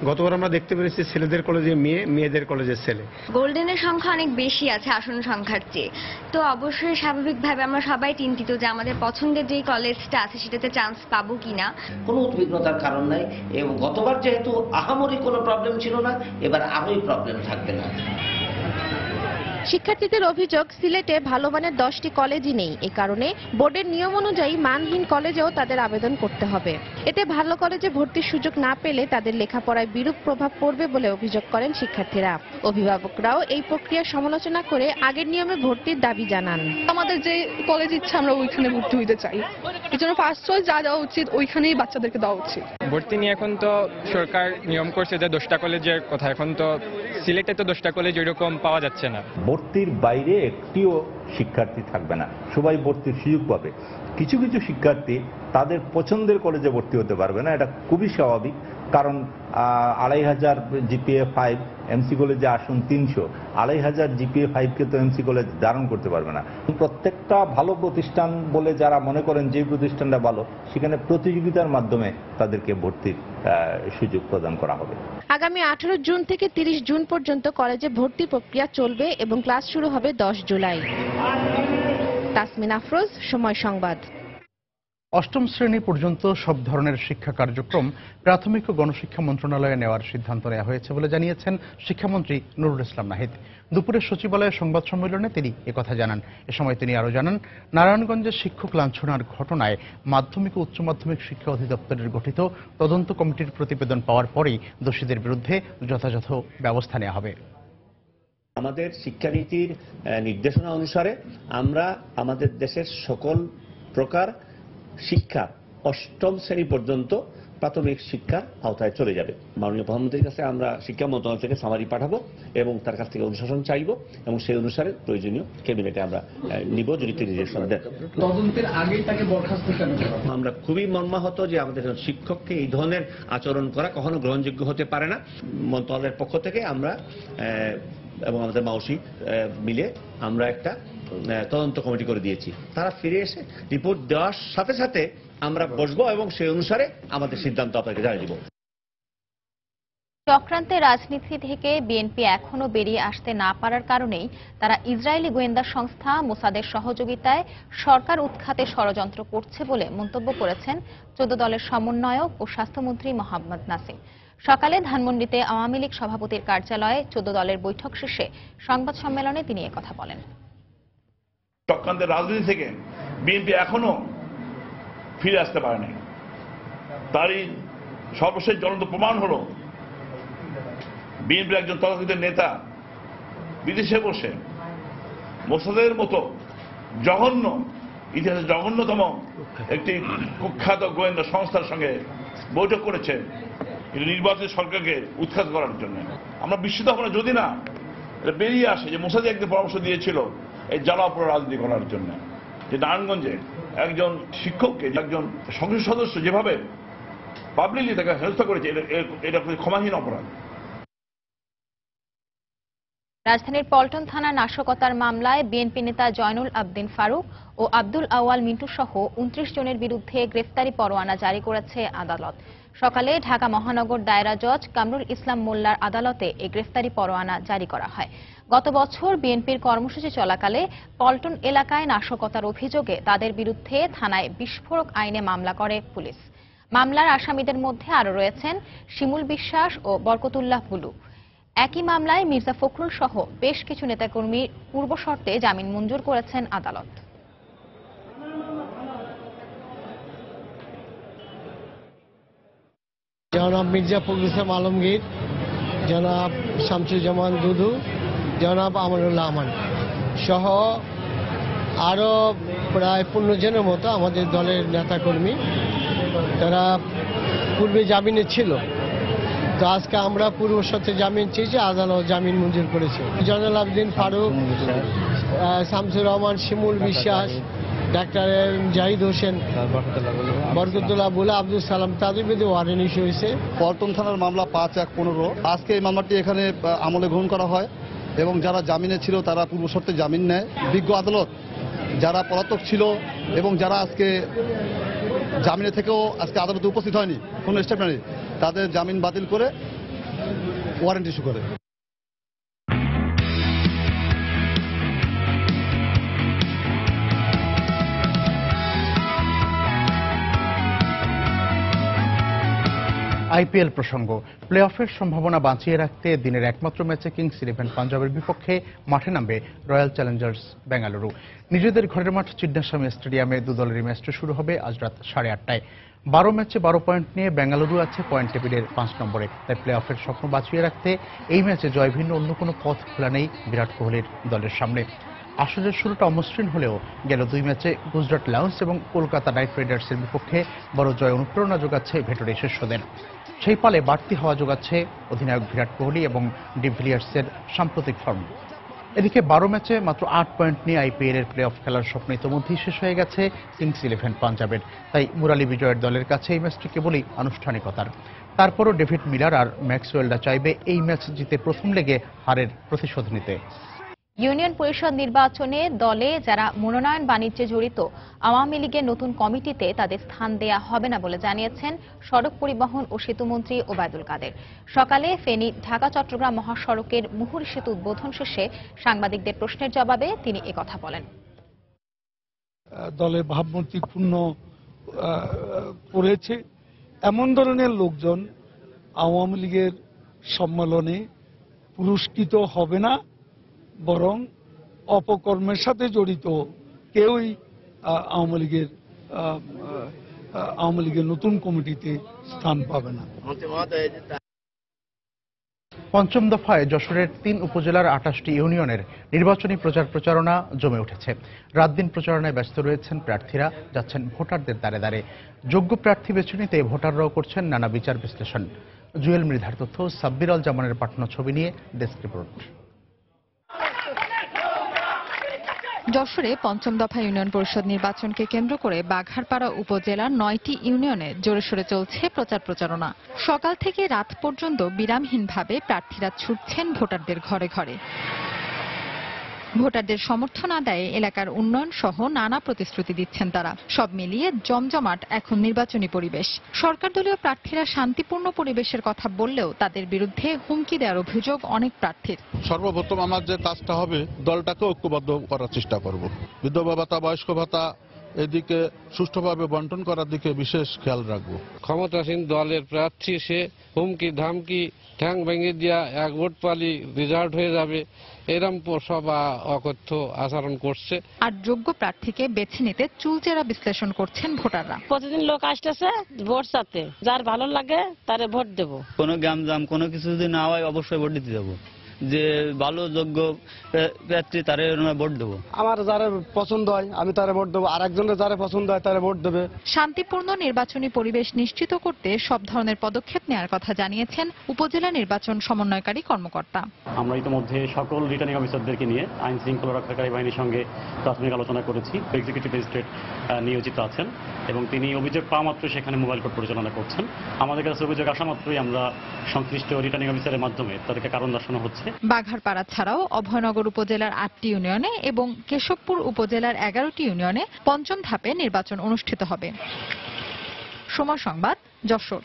গতবার আমরা দেখতে পেরেছি ছেলেদের কলেজে মেয়ে, মেয়েদের কলেজে ছেলে। গোল্ডেনের সংখ্যা অনেক বেশি আছে আসন সংখ্যার চেয়ে, তো অবশ্যই স্বাভাবিকভাবে আমরা সবাই চিন্তিত যে আমাদের পছন্দের যেই কলেজটা আছে সেটাতে চান্স পাবো কিনা। কোনো উদ্বিগ্নতার কারণ নাই, এবং গতবার যেহেতু আহামরি কোনো প্রবলেম ছিল না, এবার আরোই প্রবলেম থাকবে না। শিক্ষার্থীদের অভিযোগ, সিলেটে ভালো মানের 10টি কলেজই নেই। এ কারণে বোর্ডের নিয়ম অনুযায়ী মানহীন কলেজেও তাদের আবেদন করতে হবে। এতে ভালো কলেজে ভর্তির সুযোগ না পেলে তাদের লেখাপড়ায় বিরূপ প্রভাব পড়বে বলে অভিযোগ করেন শিক্ষার্থীরা। অভিভাবকরাও এই প্রক্রিয়ার সমালোচনা করে আগের নিয়মে ভর্তির দাবি জানান। আমাদের যে কলেজ ইচ্ছা আমরা ওইখানে ভর্তি হইতে চাই, এই জন্য ফার্স্ট চয়েস যা দেওয়া উচিত ওইখানেই বাচ্চাদেরকে দেওয়া উচিত। ভর্তি নিয়ে এখন তো সরকার নিয়ম করছে যে 10টা কলেজের কথা, এখন তো সিলেটে তো 10টা কলেজ ওইরকম পাওয়া যাচ্ছে না। ভর্তির বাইরে একটিও শিক্ষার্থী থাকবে না, সবাই ভর্তির সুযোগ পাবে। কিছু কিছু শিক্ষার্থী তাদের পছন্দের কলেজে ভর্তি হতে পারবে না, এটা খুবই স্বাভাবিক। কারণ 2500 জিপিএ 5 এমসি কলেজে আসন 300, 2500 জিপিএ 5কে তো এমসি কলেজ ধারণ করতে পারবে না। প্রত্যেকটা ভালো প্রতিষ্ঠান বলে যারা মনে করেন যে প্রতিষ্ঠানটা ভালো, সেখানে প্রতিযোগিতার মাধ্যমে তাদেরকে ভর্তির সুযোগ প্রদান করা হবে। আগামী 18 জুন থেকে 30 জুন পর্যন্ত কলেজে ভর্তি প্রক্রিয়া চলবে এবং ক্লাস শুরু হবে 10 জুলাই। তাসমিন আফরোজ, সময় সংবাদ। অষ্টম শ্রেণী পর্যন্ত সব ধরনের শিক্ষা কার্যক্রম প্রাথমিক ও গণশিক্ষা মন্ত্রণালয়ে নেওয়ার সিদ্ধান্ত নেওয়া হয়েছে বলে জানিয়েছেন শিক্ষামন্ত্রী নুরুল ইসলাম নাহিদ। দুপুরে সচিবালয়ে সংবাদ সম্মেলনে তিনি একথা জানান। এ সময় তিনি আরও জানান, নারায়ণগঞ্জে শিক্ষক লাঞ্ছনার ঘটনায় মাধ্যমিক ও উচ্চ মাধ্যমিক শিক্ষা অধিদপ্তরের গঠিত তদন্ত কমিটির প্রতিবেদন পাওয়ার পরেই দোষীদের বিরুদ্ধে যথাযথ ব্যবস্থা নেওয়া হবে। আমাদের শিক্ষানীতির নির্দেশনা অনুসারে আমরা আমাদের দেশের সকল প্রকার শিক্ষা ৮ম শ্রেণী পর্যন্ত প্রাথমিক শিক্ষার আওতায় চলে যাবে। মাননীয় প্রধানমন্ত্রীর কাছে আমরা শিক্ষা মন্ত্রণালয় থেকে সামারি পাঠাবো এবং তার কাছ থেকে অনুশাসন চাইব এবং সেই অনুসারে প্রয়োজনীয় ক্যাবিনেটে আমরা নিব যদি তিনি নির্দেশনা দেন। তদন্তের আগেই তাকে বরখাস্ত কেন করা? আমরা খুবই মর্মাহত যে আমাদের শিক্ষককে এই ধরনের আচরণ করা কখনো গ্রহণযোগ্য হতে পারে না। মন্ত্রণালয়ের পক্ষ থেকে আমরা এবং আমাদের মাউসি মিলে আমরা একটা তদন্ত কমিটি করে দিয়েছি। তারা ফিরে এসে রিপোর্ট দেওয়ার সাথে সাথে আমরা বসবো এবং সেই অনুসারে আমাদের সিদ্ধান্ত আপনাকে জানিয়ে দিব। চক্রান্তের রাজনীতি থেকে বিএনপি এখনো বেরিয়ে আসতে না পারার কারণেই তারা ইসরায়েলি গোয়েন্দা সংস্থা মোসাদের সহযোগিতায় সরকার উৎখাতে ষড়যন্ত্র করছে বলে মন্তব্য করেছেন 14 দলের সমন্বয়ক ও স্বাস্থ্যমন্ত্রী মোহাম্মদ নাসিম। সকালে ধানমন্ডিতে আওয়ামী লীগ সভাপতির কার্যালয়ে 14 দলের বৈঠক শেষে সংবাদ সম্মেলনে তিনি একথা বলেন। চক্রান্তের রাজনীতি থেকে বিএনপি এখনো ফিরে আসতে পারেনি। তারই সর্বশেষ জ্বলন্ত প্রমাণ হলো বিএনপির একজন তথাকথিত নেতা বিদেশে বসে মোসাদের মতো জঘন্য, ইতিহাসের জঘন্যতম একটি কুখ্যাত গোয়েন্দা সংস্থার সঙ্গে বৈঠক করেছে নির্বাচিত সরকারকে উৎখাত করার জন্য। আমরা বিস্মিত হব না যদি না বেরিয়ে আসে যে মোসাদ একদিন পরামর্শ দিয়েছিল এই জ্বালাপোড়া রাজনীতি করার জন্য, যে নারায়ণগঞ্জে একজন শিক্ষককে, একজন সংসদ সদস্য যেভাবে পাবলিকলি তাকে হেনস্থা করেছে, এটা ক্ষমাহীন অপরাধ। রাজধানীর পল্টন থানা নাশকতার মামলায় বিএনপি নেতা জয়নুল আবদিন ফারুক ও আব্দুল আওয়াল মিন্টু সহ 29 জনের বিরুদ্ধে গ্রেফতারি পরোয়ানা জারি করেছে আদালত। সকালে ঢাকা মহানগর দায়রা জজ কামরুল ইসলাম মোল্লার আদালতে এই গ্রেফতারি পরোয়ানা জারি করা হয়। গত বছর বিএনপির কর্মসূচি চলাকালে পল্টন এলাকায় নাশকতার অভিযোগে তাদের বিরুদ্ধে থানায় বিস্ফোরক আইনে মামলা করে পুলিশ। মামলার আসামিদের মধ্যে আরও রয়েছেন শিমুল বিশ্বাস ও বরকতুল্লাহ বুলু। একই মামলায় মির্জা ফখরুল সহ বেশ কিছু নেতাকর্মী পূর্ব শর্তে জামিন মঞ্জুর করেছেন আদালত। জনাব মির্জা ফখরুল ইসলাম আলমগীর, জনাব শামসুজ্জামান দুদু, জনাব আমানুল্লাহ আমান সহ আরও প্রায় 15 জনের মতো আমাদের দলের নেতাকর্মী, তারা পূর্বে জামিনে ছিল। তো আজকে আমরা পূর্ব শর্তে জামিন চেয়েছি, আদালত জামিন মঞ্জুর করেছে। জয়নুল আবদিন ফারুক, শামসুর রহমান, শিমুল বিশ্বাস, ডাক্তার জাহিদ হোসেন, বরকতুল্লাহ বুলা, আব্দুল সালাম, তাদের বিরুদ্ধে ওয়ারেন্ট ইস্যু হয়েছে। পল্টন থানার মামলা 5-1-15। আজকে এই মামলাটি এখানে আমলে গ্রহণ করা হয় এবং যারা জামিনে ছিল তারা পূর্ব শর্তে জামিন নেয়। বিজ্ঞ আদালত যারা পলাতক ছিল এবং যারা আজকে জামিনে থেকেও আজকে আদালতে উপস্থিত হয়নি, কোনো স্টেপ নেই, তাদের জামিন বাতিল করে ওয়ারেন্ট ইস্যু করে। আইপিএল প্রসঙ্গ, প্লে অফের সম্ভাবনা বাঁচিয়ে রাখতে দিনের একমাত্র ম্যাচে কিংস ইলেভেন পাঞ্জাবের বিপক্ষে মাঠে নামবে রয়্যাল চ্যালেঞ্জার্স বেঙ্গালুরু। নিজেদের ঘরের মাঠ চিন্নাস্বামী স্টেডিয়ামে দুদলের ম্যাচটি শুরু হবে আজ রাত 8:30টায়। 12 ম্যাচে 12 পয়েন্ট নিয়ে বেঙ্গালুরু আছে পয়েন্ট টেবিলের 5 নম্বরে। তাই প্লে অফের স্বপ্ন বাঁচিয়ে রাখতে এই ম্যাচে জয় ভিন্ন অন্য কোনো পথ খোলা নেই বিরাট কোহলির দলের সামনে। আসরের শুরুটা অমসৃণ হলেও গেল 2 ম্যাচে গুজরাট লায়ন্স এবং কলকাতা নাইট রাইডার্সের বিপক্ষে বড় জয় অনুপ্রেরণা যোগাচ্ছে ভেটরি শিষ্যদের। সেই পালে বাড়তি হওয়া যোগাচ্ছে অধিনায়ক বিরাট কোহলি এবং ডিভিলিয়ার্সের সাম্প্রতিক ফর্ম। এদিকে 12 ম্যাচে মাত্র 8 পয়েন্ট নিয়ে আইপিএলের প্লে অফ খেলার স্বপ্ন ইতিমধ্যেই শেষ হয়ে গেছে কিংস ইলেভেন পাঞ্জাবের। তাই মুরালি বিজয়ের দলের কাছে এই ম্যাচটি কেবলই আনুষ্ঠানিকতার। তারপরও ডেভিড মিলার আর ম্যাক্সওয়েলরা চাইবে এই ম্যাচ জিতে প্রথম লেগে হারের প্রতিশোধ নিতে। ইউনিয়ন পরিষদ নির্বাচনে দলে যারা মনোনয়ন বাণিজ্যে জড়িত আওয়ামী লীগের নতুন কমিটিতে তাদের স্থান দেয়া হবে না বলে জানিয়েছেন সড়ক পরিবহন ও সেতুমন্ত্রী ওবায়দুল কাদের। সকালে ফেনী ঢাকা চট্টগ্রাম মহাসড়কের মুহুরী সেতু উদ্বোধন শেষে সাংবাদিকদের প্রশ্নের জবাবে তিনি একথা বলেন। দলের ভাবমূর্তি পূর্ণ করেছে এমন ধরনের লোকজন আওয়ামী লীগের সম্মেলনে পুরস্কৃত হবে না, বরং অপকর্মের সাথে জড়িত কেউই আওয়ামী লীগের নতুন কমিটিতে স্থান পাবে না। পঞ্চম দফায় যশোরের ৩ উপজেলার ২৮টি ইউনিয়নের নির্বাচনী প্রচারণা জমে উঠেছে। রাত দিন প্রচারণায় ব্যস্ত রয়েছেন প্রার্থীরা, যাচ্ছেন ভোটারদের দ্বারে দ্বারে। যোগ্য প্রার্থী বেছে নিতে ভোটাররাও করছেন নানা বিচার বিশ্লেষণ। জুয়েল মৃধার তথ্য, সাব্বির আল জামানের পাঠানো ছবি নিয়ে ডেস্ক রিপোর্ট। যশোরে পঞ্চম দফা ইউনিয়ন পরিষদ নির্বাচনকে কেন্দ্র করে বাঘারপাড়া উপজেলার ৯টি ইউনিয়নে জোরেশোরে চলছে প্রচারণা। সকাল থেকে রাত পর্যন্ত বিরামহীনভাবে প্রার্থীরা ছুটছেন ভোটারদের ঘরে ঘরে। ভোটারদের সমর্থন আদায়ে এলাকার উন্নয়ন সহ নানা প্রতিশ্রুতি দিচ্ছেন তারা। সব মিলিয়ে জমজমাট এখন নির্বাচনী পরিবেশ। সরকার দলীয় প্রার্থীরা শান্তিপূর্ণ পরিবেশের কথা বললেও তাদের বিরুদ্ধে হুমকি দেওয়ার অভিযোগ অনেক প্রার্থীর। সর্বপ্রথম আমার যে কাজটা হবে, দলটাকে ঐক্যবদ্ধ করার চেষ্টা করব। বিধবা ভাতা, বয়স্ক ভাতা এদিকে সুষ্ঠুভাবে বন্টন করার দিকে বিশেষ খেয়াল রাখবো। ক্ষমতাসীন দলের প্রার্থী সে হুমকি ধামকি ঠ্যাং ভেঙে দিয়া এক ভোট পালি রেজাল্ট হয়ে যাবে, এরম সভা অকথ্য আচরণ করছে। আর যোগ্য প্রার্থীকে বেছে নিতে চুলচেরা বিশ্লেষণ করছেন ভোটাররা। প্রতিদিন লোক আসতেছে ভোট চাতে, যার ভালো লাগে তারে ভোট দেব। কোনো গ্যামজাম কোনো কিছু যদি না হয় অবশ্যই ভোট দিতে যাবো। যে ভালো যোগ্য প্রার্থী তারে ভোট দেবো। আমার যারা পছন্দ হয় আমি তারে ভোট দেবো, আর একজনের যারা পছন্দ হয় তারে ভোট দেবে। শান্তিপূর্ণ নির্বাচনী পরিবেশ নিশ্চিত করতে সব ধরনের পদক্ষেপ নেওয়ার কথা জানিয়েছেন উপজেলা নির্বাচন সমন্বয়কারী কর্মকর্তা। আমরা ইতিমধ্যে সকল রিটার্নিং অফিসারদেরকে নিয়ে আইন শৃঙ্খলা রক্ষাকারী বাহিনীর সঙ্গে প্রাথমিক আলোচনা করেছি। এক্সিকিউটিভ ম্যাজিস্ট্রেট নিয়োজিত আছেন এবং তিনি অভিযোগ পাওয়া মাত্র সেখানে মোবাইল কোর্ট পরিচালনা করছেন। আমাদের কাছে অভিযোগ আসা মাত্রই আমরা সংশ্লিষ্ট রিটার্নিং অফিসারের মাধ্যমে তাদেরকে কারণ দর্শানো হচ্ছে। বাঘারপাড়া ছাড়াও অভয়নগর উপজেলার 8টি ইউনিয়নে এবং কেশবপুর উপজেলার 11টি ইউনিয়নে পঞ্চম ধাপে নির্বাচন অনুষ্ঠিত হবে। সময় সংবাদ, যশোর।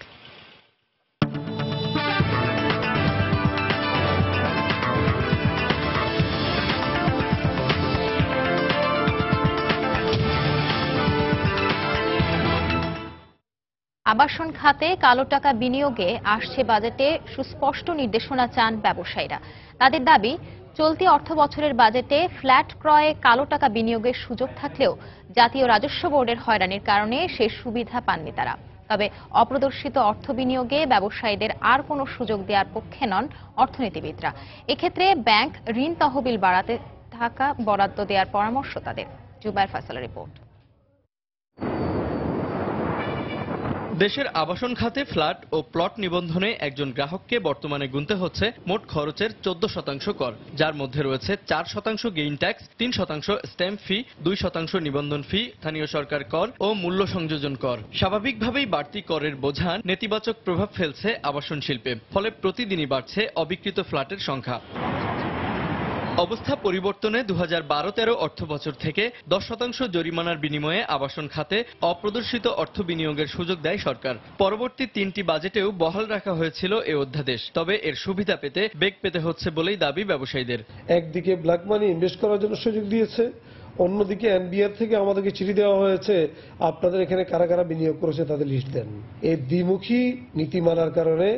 আবাসন খাতে কালো টাকা বিনিয়োগে আসছে বাজেটে সুস্পষ্ট নির্দেশনা চান ব্যবসায়ীরা। তাদের দাবি, চলতি অর্থবছরের বাজেটে ফ্ল্যাট ক্রয়ে কালো টাকা বিনিয়োগের সুযোগ থাকলেও জাতীয় রাজস্ব বোর্ডের হয়রানির কারণে সে সুবিধা পাননি তারা। তবে অপ্রদর্শিত অর্থ বিনিয়োগে ব্যবসায়ীদের আর কোনো সুযোগ দেওয়ার পক্ষে নন অর্থনীতিবিদরা। এক্ষেত্রে ব্যাংক ঋণ তহবিল বাড়াতে টাকা বরাদ্দ দেওয়ার পরামর্শ তাদের। জুবায়ের ফয়সালের রিপোর্ট। দেশের আবাসন খাতে ফ্ল্যাট ও প্লট নিবন্ধনে একজন গ্রাহককে বর্তমানে গুনতে হচ্ছে মোট খরচের 14% কর, যার মধ্যে রয়েছে 4% গেইন ট্যাক্স, 3% স্ট্যাম্প ফি, 2% নিবন্ধন ফি, স্থানীয় সরকার কর ও মূল্য সংযোজন কর। স্বাভাবিকভাবেই বাড়তি করের বোঝা নেতিবাচক প্রভাব ফেলছে আবাসন শিল্পে, ফলে প্রতিদিনই বাড়ছে অবিকৃত ফ্ল্যাটের সংখ্যা। অবস্থা পরিবর্তনে 2012-13 অর্থবছর থেকে 10% জরিমানার বিনিময়ে আবাসন খাতে অপ্রদর্শিত অর্থ বিনিয়োগের সুযোগ দেয় সরকার। পরবর্তী 3টি বাজেটেও বহাল রাখা হয়েছিল এ অধ্যাদেশ, তবে এর সুবিধা পেতে বেগ পেতে হচ্ছে বলেই দাবি ব্যবসায়ীদের। একদিকে ব্ল্যাক মানি ইনভেস্ট করার জন্য সুযোগ দিয়েছে, অন্যদিকে এনবিআর থেকে আমাদেরকে চিঠি দেওয়া হয়েছে আপনাদের এখানে কারা কারা বিনিয়োগ করেছে তাদের লিস্ট দেন। এই দ্বিমুখী নীতিমালার কারণে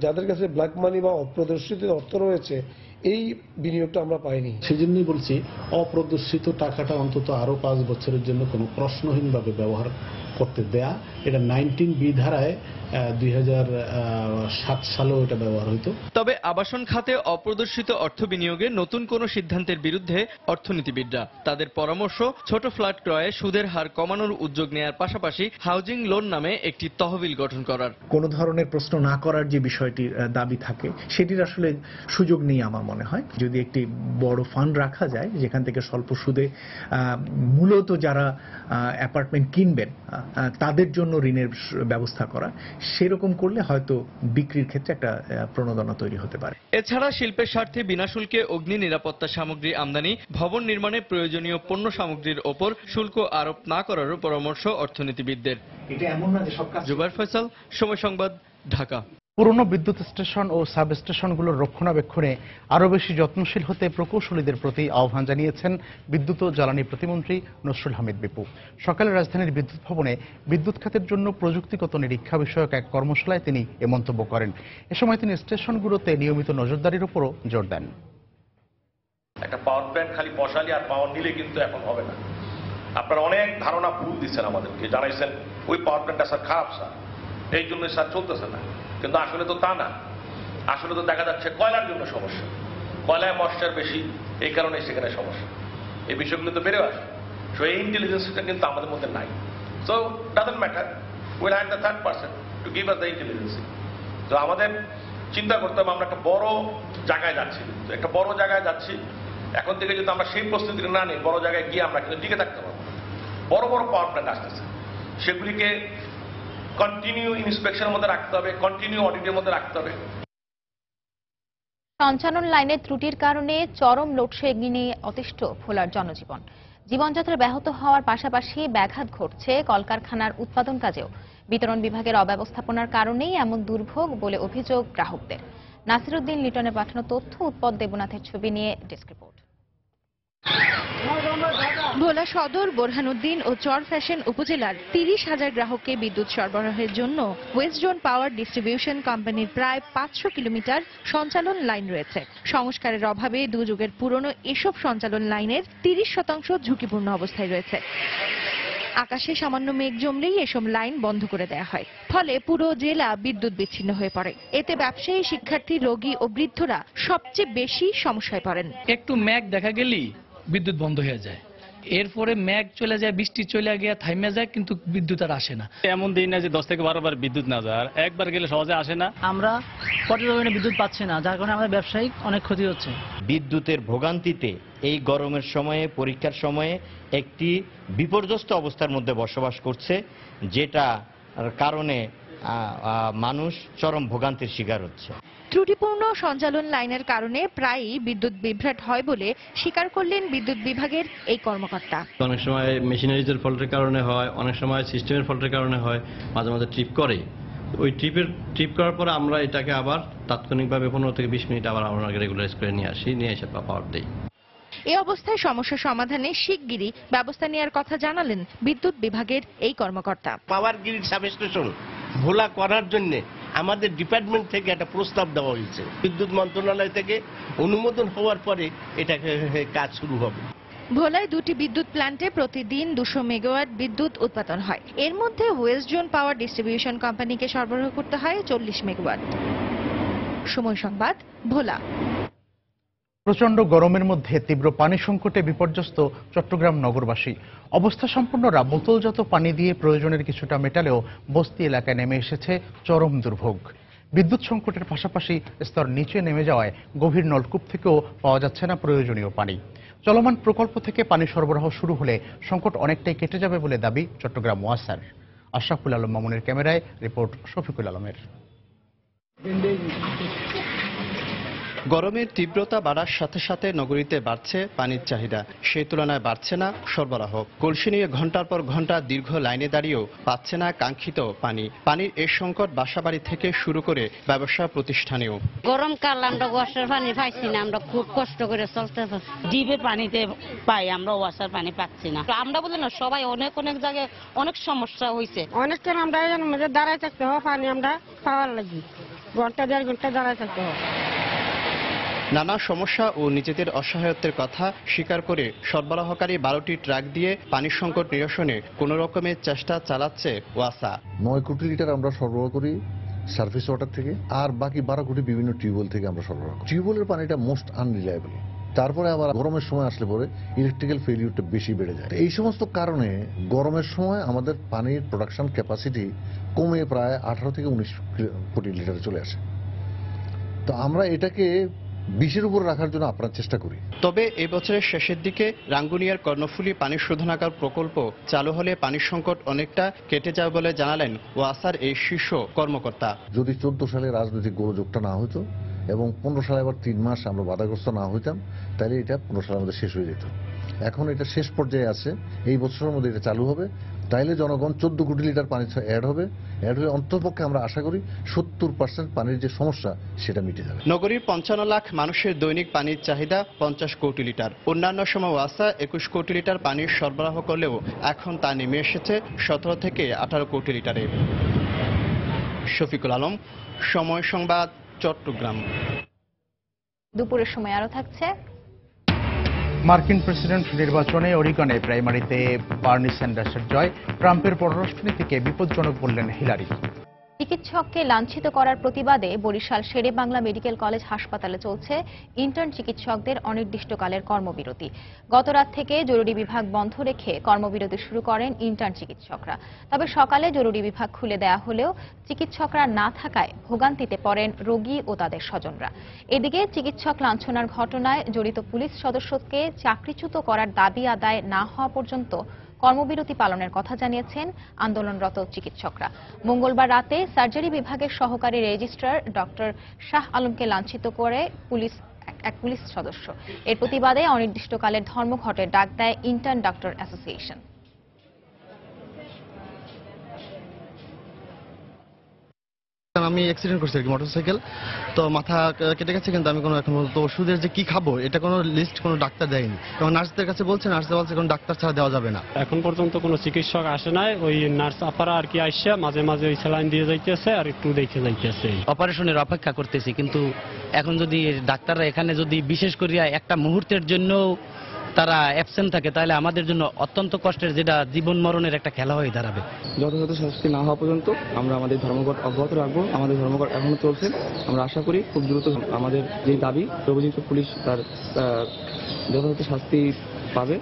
যাদের কাছে ব্ল্যাক মানি বা অপ্রদর্শিত অর্থ রয়েছে এই বিনিয়োগটা আমরা পাইনি। সেই জন্যই বলছি অপ্রদর্শিত টাকাটা অন্তত আরো 5 বছরের জন্য কোনো প্রশ্নহীনভাবে ব্যবহার করতে দেয়া। এটা 19B ধারায় 2007 সালেও এটা ব্যবহার হইতো। তবে আবাসন খাতে অপ্রদর্শিত অর্থ বিনিয়োগে নতুন কোন সিদ্ধান্তের বিরুদ্ধে অর্থনীতিবিদরা। তাদের পরামর্শ, ছোট ফ্ল্যাট ক্রয়ে সুদের হার কমানোর উদ্যোগ নেয়ার পাশাপাশি হাউজিং লোন নামে একটি তহবিল গঠন করার। কোন ধরনের প্রশ্ন না করার যে বিষয়টির দাবি থাকে সেটির আসলে সুযোগ নেই আমার মনে হয়। যদি একটি বড় ফান্ড রাখা যায় যেখান থেকে স্বল্প সুদে মূলত যারা অ্যাপার্টমেন্ট কিনবেন তাদের জন্য ঋণের ব্যবস্থা করা, সেরকম করলে হয়তো বিক্রির ক্ষেত্রে একটা প্রণোদনা তৈরি হতে পারে। এছাড়া শিল্পের স্বার্থে বিনা শুল্কে অগ্নি নিরাপত্তা সামগ্রী আমদানি, ভবন নির্মাণে প্রয়োজনীয় পণ্য সামগ্রীর ওপর শুল্ক আরোপ না করারও পরামর্শ অর্থনীতিবিদদের। জুবায়ের ফয়সাল, সময় সংবাদ, ঢাকা। পুরনো বিদ্যুৎ স্টেশন ও সাব স্টেশনগুলোর রক্ষণাবেক্ষণে আরও বেশি যত্নশীল হতে প্রকৌশলীদের প্রতি আহ্বান জানিয়েছেন বিদ্যুৎ ও জ্বালানি প্রতিমন্ত্রী নসরুল হামিদ বিপু। সকালে রাজধানীর বিদ্যুৎ ভবনে বিদ্যুৎ খাতের জন্য প্রযুক্তিগত নিরীক্ষা বিষয়ক এক কর্মশালায় তিনি এ মন্তব্য করেন। এ সময় তিনি স্টেশনগুলোতে নিয়মিত নজরদারির উপরও জোর দেন। একটা পাওয়ার প্ল্যান্ট খালি বসালে আর পাওয়ার নিলে কিন্তু এখন হবে না। আপনারা অনেক ধারণা ভুল দিচ্ছেন, আমাদেরকে জানাইছেন ওই পাওয়ার প্ল্যান্টটা স্যার খারাপ স্যার, এই জন্য স্যার চলতেছে না, কিন্তু আসলে তো তা না। আসলে তো দেখা যাচ্ছে কয়লার জন্য সমস্যা, কয়লায় ময়েশ্চার বেশি, এই কারণে সেখানে সমস্যা। এই বিষয়গুলো তো বেড়ে আসে। সো এই ইন্টেলিজেন্সটা কিন্তু আমাদের মধ্যে নাই। So doesn't matter, will have the third person to give us the intelligence. তো আমাদের চিন্তা করতে হবে আমরা একটা বড় জায়গায় যাচ্ছি, একটা বড় জায়গায় যাচ্ছি। এখন থেকে যদি আমরা সেই প্রস্তুতি না নিই, বড় জায়গায় গিয়ে আমরা কিন্তু টিকে থাকতে পারবো। বড় বড় পাওয়ার প্ল্যান্ট আসতেছে, সেগুলিকে কন্টিনিউ ইন্সপেকশনের মধ্যে রাখতে হবে, কন্টিনিউ অডিটের মধ্যে রাখতে হবে। সঞ্চালন লাইনের ত্রুটির কারণে চরম লোডশেডিংয়ে অতিষ্ঠ ভোলার জনজীবন। জীবনযাত্রা ব্যাহত হওয়ার পাশাপাশি ব্যাঘাত ঘটছে কলকারখানার উৎপাদন কাজেও। বিতরণ বিভাগের অব্যবস্থাপনার কারণেই এমন দুর্ভোগ বলে অভিযোগ গ্রাহকদের। নাসিরউদ্দিন লিটনের পাঠানো তথ্য, উৎপল দেবনাথের ছবি নিয়ে ডেস্ক রিপোর্ট। ভোলা সদর, বোরহানুদ্দিন ও চর ফ্যাশন উপজেলার 30,000 গ্রাহককে বিদ্যুৎ সরবরাহের জন্য ওয়েস্ট জোন পাওয়ার ডিস্ট্রিবিউশন কোম্পানির প্রায় 500 কিলোমিটার সঞ্চালন লাইন রয়েছে। সংস্কারের অভাবে দুযুগের পুরনো এসব সঞ্চালন লাইনের 30% ঝুঁকিপূর্ণ অবস্থায় রয়েছে। আকাশে সামান্য মেঘ জমলেই এসব লাইন বন্ধ করে দেওয়া হয়, ফলে পুরো জেলা বিদ্যুৎ বিচ্ছিন্ন হয়ে পড়ে। এতে ব্যবসায়ী, শিক্ষার্থী, রোগী ও বৃদ্ধরা সবচেয়ে বেশি সমস্যায় পড়েন। একটু মেঘ দেখা গেলেই বিদ্যুৎ বন্ধ হয়ে যায়, এরপরে মেঘ চলে যায়, বৃষ্টি চলে গিয়ে থাইমে যায়, কিন্তু বিদ্যুৎ আর আসে না। এমন দিন না যে 10 থেকে 12 বার বিদ্যুৎ না যায়, আর একবার গেলে সহজে আসে না। আমরা পর্যাপ্ত বিদ্যুৎ পাচ্ছি না, যার কারণে আমাদের ব্যবসায়িক অনেক ক্ষতি হচ্ছে। বিদ্যুতের ভোগান্তিতে এই গরমের সময়ে, পরীক্ষার সময়ে একটি বিপর্যস্ত অবস্থার মধ্যে বসবাস করছে, যেটা কারণে মানুষ চরম ভোগান্তির শিকার হচ্ছে। ত্রুটিপূর্ণ সঞ্চালন লাইনের কারণে প্রায়ই বিদ্যুৎ বিভ্রাট হয় বলে স্বীকার করলেন বিদ্যুৎ বিভাগের এই কর্মকর্তা। অনেক সময় মেশিনারিজের ফল্টের কারণে হয়, অনেক সময় সিস্টেমের ফল্টের কারণে হয়, মাঝে মাঝে ট্রিপ করে। ওই ট্রিপ করার পর আমরা এটাকে আবার তাৎক্ষণিকভাবে 15 থেকে 20 মিনিট আবার আমরা রেগুলারাইজ করে নিয়ে আসি, নিয়ে এসে পাওয়ার দিই। এই অবস্থায় সমস্যা সমাধানে শিগগিরই ব্যবস্থা নেওয়ার কথা জানালেন বিদ্যুৎ বিভাগের এই কর্মকর্তা। পাওয়ার গ্রিড সাবস্টেশন ভোলা করার জন্য আমাদের ডিপার্টমেন্ট থেকে একটা প্রস্তাব দেওয়া হয়েছে। বিদ্যুৎ মন্ত্রণালয় থেকে অনুমোদন হওয়ার পরে এটাকে কাজ শুরু হবে। ভোলায় 2টি বিদ্যুৎ প্ল্যান্টে প্রতিদিন 200 মেগাওয়াট বিদ্যুৎ উৎপাদন হয়। এর মধ্যে ওয়েস্ট জোন পাওয়ার ডিস্ট্রিবিউশন কোম্পানিকে সরবরাহ করতে হয় 40 মেগাওয়াট। সময় সংবাদ, ভোলা। প্রচন্ড গরমের মধ্যে তীব্র পানি সংকটে বিপর্যস্ত চট্টগ্রাম নগরবাসী। অবস্থা সম্পন্নরা বোতলজাত পানি দিয়ে প্রয়োজনের কিছুটা মেটালেও বস্তি এলাকায় নেমে এসেছে চরম দুর্ভোগ। বিদ্যুৎ সংকটের পাশাপাশি স্তর নিচে নেমে যাওয়ায় গভীর নলকূপ থেকেও পাওয়া যাচ্ছে না প্রয়োজনীয় পানি। চলমান প্রকল্প থেকে পানি সরবরাহ শুরু হলে সংকট অনেকটাই কেটে যাবে বলে দাবি চট্টগ্রাম ওয়াসার। আশরাফুল আলম মামুনের ক্যামেরায় রিপোর্ট শফিকুল আলমের। গরমের তীব্রতা বাড়ার সাথে সাথে নগরীতে বাড়ছে পানির চাহিদা, সেই তুলনায় বাড়ছে না সরবরাহ। কলসি নিয়ে ঘন্টার পর ঘন্টা দীর্ঘ লাইনে দাঁড়িয়েও পাচ্ছে না কাঙ্ক্ষিত পানি। পানির এই সংকট বাসাবাড়ি থেকে শুরু করে ব্যবসা প্রতিষ্ঠানেও। গরমকাল আমরা ওয়াসার পানি পাইছি না, আমরা খুব কষ্ট করে চলতে পারছি। ডিপে পানিতে পাই, আমরা ওয়াসার পানি পাচ্ছি না। আমরা বলি না, সবাই অনেক জায়গায় অনেক সমস্যা হয়েছে। অনেকক্ষণ আমরা দাঁড়ায় থাকতে হয়, পানি আমরা পাওয়ার লাগি ঘন্টা 1.5 ঘন্টা দাঁড়ায় থাকতে হয়। নানা সমস্যা ও নিজেদের অসহায়ত্বের কথা স্বীকার করে সরবরাহকারী 12টি ট্রাক দিয়ে পানির সংকট নিরসনে কোনো রকমের চেষ্টা চালাচ্ছে ওয়াসা। 9 কোটি লিটার আমরা সরবরাহ করি সার্ফেস ওয়াটার থেকে, আর বাকি 12 কোটি বিভিন্ন টিউবওয়েল থেকে আমরা সরবরাহ করি। টিউবওয়েলের পানিটা মোস্ট আনরিলায়েবল। তারপরে আবার গরমের সময় আসলে পরে ইলেকট্রিক্যাল ফেলিউরটা বেশি বেড়ে যায়। এই সমস্ত কারণে গরমের সময় আমাদের পানির প্রোডাকশন ক্যাপাসিটি কমে প্রায় 18 থেকে 19 কোটি লিটারে চলে আসে। তো আমরা এটাকে 20-এর উপর রাখার জন্য আপনার চেষ্টা করি। তবে এই বছরের শেষের দিকে রাঙ্গুনিয়ার কর্ণফুলী পানি শোধনাগার প্রকল্প চালু হলে পানির সংকট অনেকটা কেটে যাবে বলে জানালেন ওয়াসার এই শীর্ষ কর্মকর্তা। যদি 14 সালে রাজনৈতিক গোলযোগটা না হতো এবং 15 সালে আবার 3 মাস আমরা বাধাগ্রস্ত না হইতাম, তাহলে এটা 15 সালের মধ্যে শেষ হয়ে যেত। এখন এটা শেষ পর্যায়ে আছে, এই বছরের মধ্যে এটা চালু হবে। তাইলে জনগণ 14 কোটি লিটার পানি অ্যাড হয়ে অন্ততপক্ষে আমরা আশা করি 70% পানির যে সমস্যা সেটা মিটে যাবে। নগরীর 55 লাখ মানুষের দৈনিক পানির চাহিদা 50 কোটি লিটার। অন্যান্য সময় ওয়াসা 21 কোটি লিটার পানির সরবরাহ করলেও এখন তা নেমে এসেছে 17 থেকে 18 কোটি লিটারে। শফিকুল আলম, সময় সংবাদ, চট্টগ্রাম। দুপুরের সময় আরো থাকছে। মার্কিন প্রেসিডেন্ট নির্বাচনে অরিগনে প্রাইমারিতে বার্নি স্যান্ডার্সের জয়। ট্রাম্পের পররাষ্ট্রনীতিকে বিপজ্জনক বললেন হিলারি। চিকিৎসককে লাঞ্ছিত করার প্রতিবাদে বরিশাল শেরে বাংলা মেডিকেল কলেজ হাসপাতালে চলছে ইন্টার্ন চিকিৎসকদের অনির্দিষ্টকালের কর্মবিরতি। গতরাত থেকে জরুরি বিভাগ বন্ধ রেখে কর্মবিরতি শুরু করেন ইন্টার্ন চিকিৎসকরা। তবে সকালে জরুরি বিভাগ খুলে দেওয়া হলেও চিকিৎসকরা না থাকায় ভোগান্তিতে পড়েন রোগী ও তাদের স্বজনরা। এদিকে চিকিৎসক লাঞ্ছনার ঘটনায় জড়িত পুলিশ সদস্যকে চাকরিচ্যুত করার দাবি আদায় না হওয়া পর্যন্ত কর্মবিরতি পালনের কথা জানিয়েছেন আন্দোলনরত চিকিৎসকরা। মঙ্গলবার রাতে সার্জারি বিভাগের সহকারী রেজিস্ট্রার ডক্টর শাহ আলমকে লাঞ্ছিত করে এক পুলিশ সদস্য। এর প্রতিবাদে অনির্দিষ্টকালের ধর্মঘটের ডাক দেয় ইন্টার্ন ডক্টর অ্যাসোসিয়েশন। আমি অ্যাক্সিডেন্ট করছি মোটরসাইকেল, তো মাথা কেটে গেছে, কিন্তু আমি কোনো এখন তো ওষুধের যে কি খাবো এটা কোনো লিস্ট কোনো ডাক্তার দেয়নি, এবং নার্সদের কাছে বলছে, নার্সরা বলছে কোনো ডাক্তার ছাড়া দেওয়া যাবে না। এখন পর্যন্ত কোনো চিকিৎসক আসে নাই, ওই নার্স আপারা আর কি আসছে মাঝে মাঝে ওই স্যালাইন দিয়ে যাইতেছে আর একটু দেখে যাইতেছে। অপারেশনের অপেক্ষা করতেছি, কিন্তু এখন যদি ডাক্তাররা এখানে যদি বিশেষ করিয়া একটা মুহূর্তের জন্য তারা অ্যাবসেন্ট থাকে তাহলে আমাদের জন্য অত্যন্ত কষ্টের, যেটা জীবন মরণের একটা খেলা হয়ে দাঁড়াবে। যথাযথ শাস্তি না হওয়া পর্যন্ত আমরা আমাদের ধর্মঘট অব্যাহত রাখবো। আমাদের ধর্মঘট এখনো চলছে। আমরা আশা করি খুব দ্রুত আমাদের যে দাবি অভিযুক্ত পুলিশ তার যথাযথ শাস্তি পাবে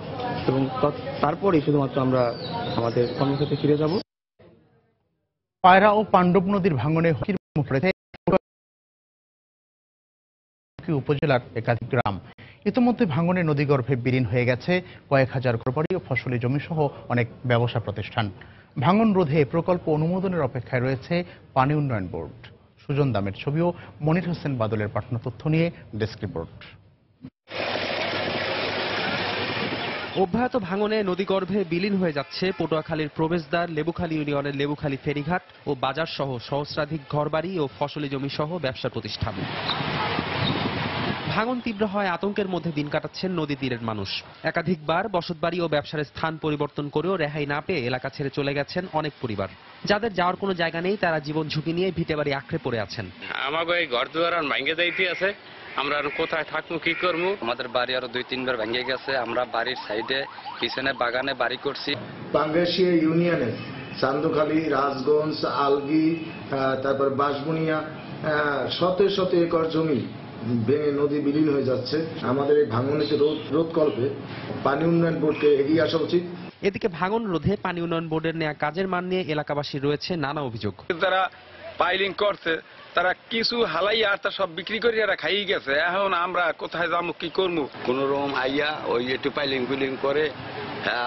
এবং তারপরেই শুধুমাত্র আমরা আমাদের কর্মক্ষেত্রে ফিরে যাব। পায়রা ও পাণ্ডব নদীর ভাঙনে উপজেলার একাধিক গ্রাম। ইতিমধ্যে ভাঙনে নদীগর্ভে বিলীন হয়ে গেছে কয়েক হাজার ঘরবাড়ি ও ফসলি জমি সহ অনেক ব্যবসা প্রতিষ্ঠান। ভাঙন রোধে প্রকল্প অনুমোদনের অপেক্ষায় রয়েছে পানি উন্নয়ন বোর্ড। সুজন দামের ছবি ও মনির হোসেন বাদলের পাঠানো তথ্য নিয়ে ডেস্ক রিপোর্ট। অব্যাহত ভাঙনে নদীগর্ভে বিলীন হয়ে যাচ্ছে পটুয়াখালীর প্রবেশদ্বার, লেবুখালী ইউনিয়নের লেবুখালী ফেরিঘাট ও বাজার সহ সহস্রাধিক ঘরবাড়ি ও ফসলি জমি সহ ব্যবসা প্রতিষ্ঠান। ভাঙন তীব্র হয় আতঙ্কের মধ্যে দিন কাটাচ্ছেন নদী তীরের মানুষ। একাধিকবার বসতবাড়ি ও ব্যবসার স্থান পরিবর্তন করেও রেহাই না পেয়ে এলাকা ছেড়ে চলে গেছেন অনেক পরিবার। যাদের যাওয়ার কোনো জায়গা নেই তারা জীবন ঝুঁকি নিয়ে ভিটেবাড়ি আঁকড়ে পড়ে আছেন। আমাকে এই ঘর দুয়ার আর ভাঙ্গে যাইতে আছে, আমরা কোথায় থাকবো কি করবো? আমাদের বাড়ি আরো 2-3 বার ভেঙে গেছে। আমরা বাড়ির সাইডে পিছনে বাগানে বাড়ি করছি। পাঙ্গাশিয়া ইউনিয়নে চান্দখালী, রাজগঞ্জ, আলগি, তারপর বাঁশবুনিয়া শত শত একর জমি ভেঙে নদী বিলীন হয়ে যাচ্ছে। আমাদের এই ভাঙনকে রোধকল্পে পানি উন্নয়ন বোর্ডকে এগিয়ে আসা উচিত। এদিকে ভাঙন রোধে পানি উন্নয়ন বোর্ডের নেওয়া কাজের মান নিয়ে এলাকাবাসীর রয়েছে নানা অভিযোগ। যারা পাইলিং করছে তারা কিছু হালাই আর তা সব বিক্রি করে এরা খাইয়ে গেছে। এখন আমরা কোথায় যাবো কি করবো? কোন রকম আইয়া ওই একটু পাইলিং কুইলিং করে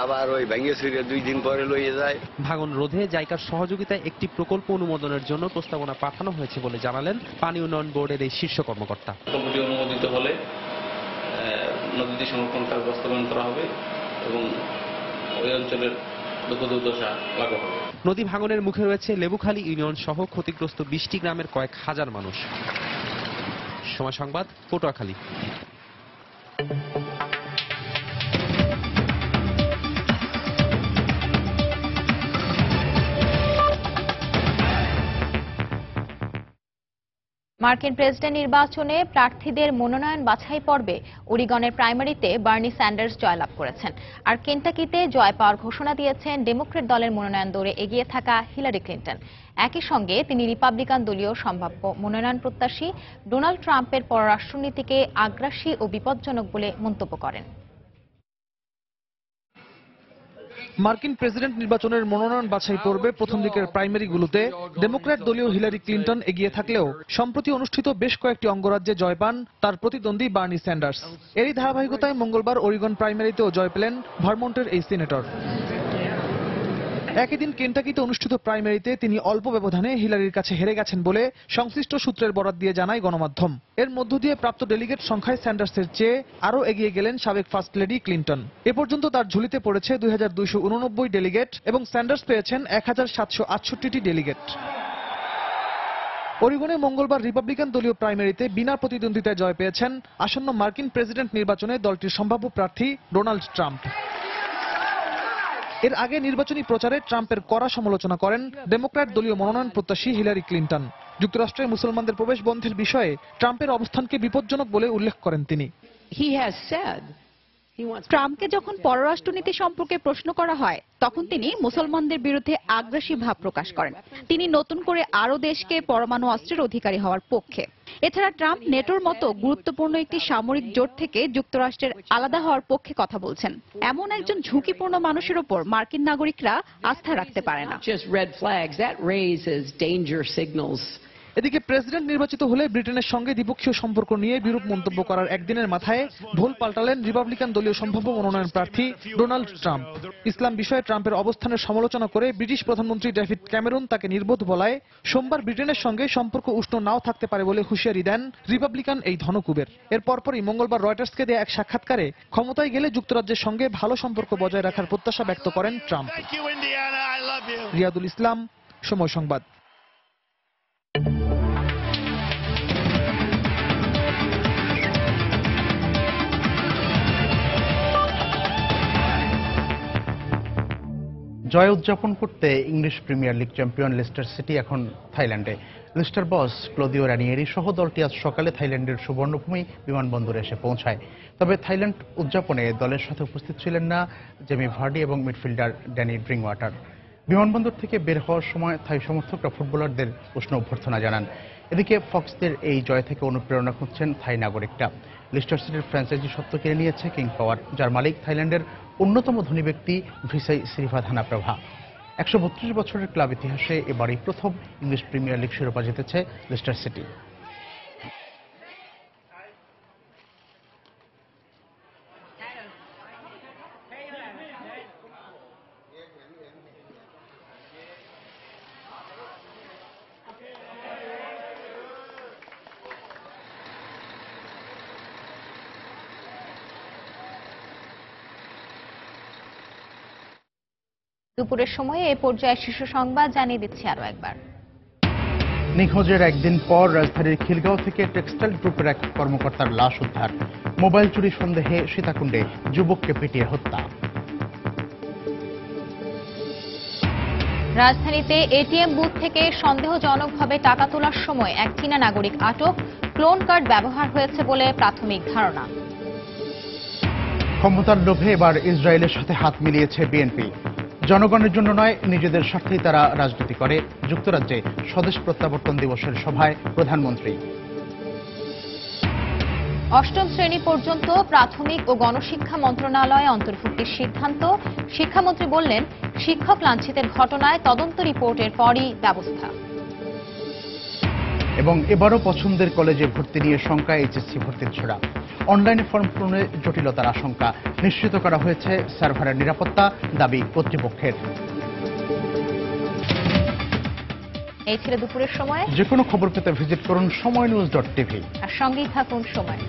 আবার ওই ভেঙে ছিঁড়ে 2 দিন পরে লইয়ে যায়। ভাঙন রোধে জায়গার সহযোগিতায় একটি প্রকল্প অনুমোদনের জন্য প্রস্তাবনা পাঠানো হয়েছে বলে জানালেন পানি উন্নয়ন বোর্ডের এই শীর্ষ কর্মকর্তা। প্রকল্পটি অনুমোদিত হলে নদী সংরক্ষণ কাজ বাস্তবায়ন করা হবে এবং ওই অঞ্চলের দুর্দশা লাঘব হবে। নদী ভাঙনের মুখে রয়েছে লেবুখালী ইউনিয়ন সহ ক্ষতিগ্রস্ত 20টি গ্রামের কয়েক হাজার মানুষ। সময় সংবাদ, পটুয়াখালী। মার্কিন প্রেসিডেন্ট নির্বাচনে প্রার্থীদের মনোনয়ন বাছাই পর্বে ওরিগনের প্রাইমারিতে বার্নি স্যান্ডার্স জয়লাভ করেছেন, আর কেন্টাকিতে জয় পাওয়ার ঘোষণা দিয়েছেন ডেমোক্র্যাট দলের মনোনয়ন দৌড়ে এগিয়ে থাকা হিলারি ক্লিন্টন। একই সঙ্গে তিনি রিপাবলিকান দলীয় সম্ভাব্য মনোনয়ন প্রত্যাশী ডোনাল্ড ট্রাম্পের পররাষ্ট্রনীতিকে আগ্রাসী ও বিপজ্জনক বলে মন্তব্য করেন। মার্কিন প্রেসিডেন্ট নির্বাচনের মনোনয়ন বাছাই পর্বে প্রথম দিকের প্রাইমারিগুলোতে ডেমোক্র্যাট দলীয় হিলারি ক্লিন্টন এগিয়ে থাকলেও সম্প্রতি অনুষ্ঠিত বেশ কয়েকটি অঙ্গরাজ্যে জয় পান তার প্রতিদ্বন্দ্বী বার্নি স্যান্ডার্স। এরই ধারাবাহিকতায় মঙ্গলবার ওরিগন প্রাইমারিতেও জয় পেলেন ভারমন্টের এই সিনেটর। একই দিন কেন্টাকিতে অনুষ্ঠিত প্রাইমারিতে তিনি অল্প ব্যবধানে হিলারির কাছে হেরে গেছেন বলে সংশ্লিষ্ট সূত্রের বরাত দিয়ে জানায় গণমাধ্যম। এর মধ্য দিয়ে প্রাপ্ত ডেলিগেট সংখ্যায় স্যান্ডার্সের চেয়ে আরও এগিয়ে গেলেন সাবেক ফার্স্ট লেডি ক্লিন্টন। এ পর্যন্ত তার ঝুলিতে পড়েছে 2289 ডেলিগেট এবং স্যান্ডার্স পেয়েছেন 1768টি ডেলিগেট। ওরিগনে মঙ্গলবার রিপাবলিকান দলীয় প্রাইমারিতে বিনা প্রতিদ্বন্দ্বিতায় জয় পেয়েছেন আসন্ন মার্কিন প্রেসিডেন্ট নির্বাচনে দলটির সম্ভাব্য প্রার্থী ডোনাল্ড ট্রাম্প। এর আগে নির্বাচনী প্রচারে ট্রাম্পের কড়া সমালোচনা করেন ডেমোক্র্যাট দলীয় মনোনয়ন প্রত্যাশী হিলারি ক্লিন্টন। যুক্তরাষ্ট্রে মুসলমানদের প্রবেশ বন্ধের বিষয়ে ট্রাম্পের অবস্থানকে বিপজ্জনক বলে উল্লেখ করেন তিনি। He has said ট্রাম্পকে যখন পররাষ্ট্রনীতি সম্পর্কে প্রশ্ন করা হয় তখন তিনি মুসলমানদের বিরুদ্ধে আগ্রাসী ভাব প্রকাশ করেন। তিনি নতুন করে আরও দেশকে পরমাণু অস্ত্রের অধিকারী হওয়ার পক্ষে। এছাড়া ট্রাম্প নেটোর মতো গুরুত্বপূর্ণ একটি সামরিক জোট থেকে যুক্তরাষ্ট্রের আলাদা হওয়ার পক্ষে কথা বলছেন। এমন একজন ঝুঁকিপূর্ণ মানুষের ওপর মার্কিন নাগরিকরা আস্থা রাখতে পারে না। এদিকে প্রেসিডেন্ট নির্বাচিত হলে ব্রিটেনের সঙ্গে দ্বিপক্ষীয় সম্পর্ক নিয়ে বিরূপ মন্তব্য করার একদিনের মাথায় ভোল পাল্টালেন রিপাবলিকান দলীয় সম্ভাব্য মনোনয়ন প্রার্থী ডোনাল্ড ট্রাম্প। ইসলাম বিষয়ে ট্রাম্পের অবস্থানের সমালোচনা করে ব্রিটিশ প্রধানমন্ত্রী ডেভিড ক্যামেরন তাকে নির্বোধ বলায় সোমবার ব্রিটেনের সঙ্গে সম্পর্ক উষ্ণ নাও থাকতে পারে বলে হুঁশিয়ারি দেন রিপাবলিকান এই ধনকুবের। এর পরপরই মঙ্গলবার রয়টার্সকে দেয়া এক সাক্ষাৎকারে ক্ষমতায় গেলে যুক্তরাজ্যের সঙ্গে ভালো সম্পর্ক বজায় রাখার প্রত্যাশা ব্যক্ত করেন ট্রাম্প। রিয়াদুল ইসলাম, সময় সংবাদ। জয় উদযাপন করতে English premier league champion Leicester city এখন থাইল্যান্ডে। লেস্টার বস ক্লোদিও রানিয়েরি সহ দলটি আজ সকালে থাইল্যান্ডের সুবর্ণভূমি বিমানবন্দরে এসে পৌঁছায়। তবে থাইল্যান্ড উদযাপনে দলের সাথে উপস্থিত ছিলেন না জেমি ভার্ডি এবং মিডফিল্ডার ড্যানি ড্রিংওয়াটার। বিমানবন্দর থেকে বের হওয়ার সময় থাই সমর্থকরা ফুটবলারদের উষ্ণ অভ্যর্থনা জানান। এদিকে ফক্সদের এই জয় থেকে অনুপ্রেরণা খুঁজছেন থাই নাগরিকরা। লেস্টার সিটির ফ্র্যাঞ্চাইজি সত্ত্ব কিনে নিয়েছে কিং পাওয়ার, যার মালিক থাইল্যান্ডের অন্যতম ধনী ব্যক্তি ভিসাই সিরিভাধানাপ্রভা। 132 বছরের ক্লাব ইতিহাসে এবারই প্রথম ইংলিশ প্রিমিয়ার লিগ শিরোপা জিতেছে লেস্টার সিটি। দুপুরের সময়ে এ পর্যায়ে শীর্ষ সংবাদ জানিয়ে দিচ্ছি আরো একবার। নিখোঁজের একদিন পর রাজধানীর খিলগাঁও থেকে টেক্সটাইল গ্রুপের এক কর্মকর্তার লাশ উদ্ধার। মোবাইল চুরি সন্দেহে সীতাকুণ্ডে যুবককে পিটিয়ে হত্যা। রাজধানীতে এটিএম বুথ থেকে সন্দেহজনকভাবে টাকা তোলার সময় এক চীনা নাগরিক আটক। ক্লোন কার্ড ব্যবহার হয়েছে বলে প্রাথমিক ধারণা। ক্ষমতার লোভে এবার ইসরায়েলের সাথে হাত মিলিয়েছে বিএনপি। জনগণের জন্য নয়, নিজেদের স্বার্থেই তারা রাজনীতি করে। যুক্তরাজ্যে স্বদেশ প্রত্যাবর্তন দিবসের সভায় প্রধানমন্ত্রী। অষ্টম শ্রেণী পর্যন্ত প্রাথমিক ও গণশিক্ষা মন্ত্রণালয়ে অন্তর্ভুক্তির সিদ্ধান্ত। শিক্ষামন্ত্রী বললেন, শিক্ষক লাঞ্ছিতের ঘটনায় তদন্ত রিপোর্টের পরই ব্যবস্থা। এবং এবারও পছন্দের কলেজে ভর্তি নিয়ে শঙ্কা, এইচএসসি ভর্তির ছোড়া। অনলাইনে ফর্ম পূরণে জটিলতার আশঙ্কা। নিশ্চিত করা হয়েছে সার্ভারের নিরাপত্তা, দাবি কর্তৃপক্ষের। এই ছিল দুপুরের সময়। যে কোনো খবর পেতে ভিজিট করুন সময়নিউজ.tv আর সঙ্গেই থাকুন সময়।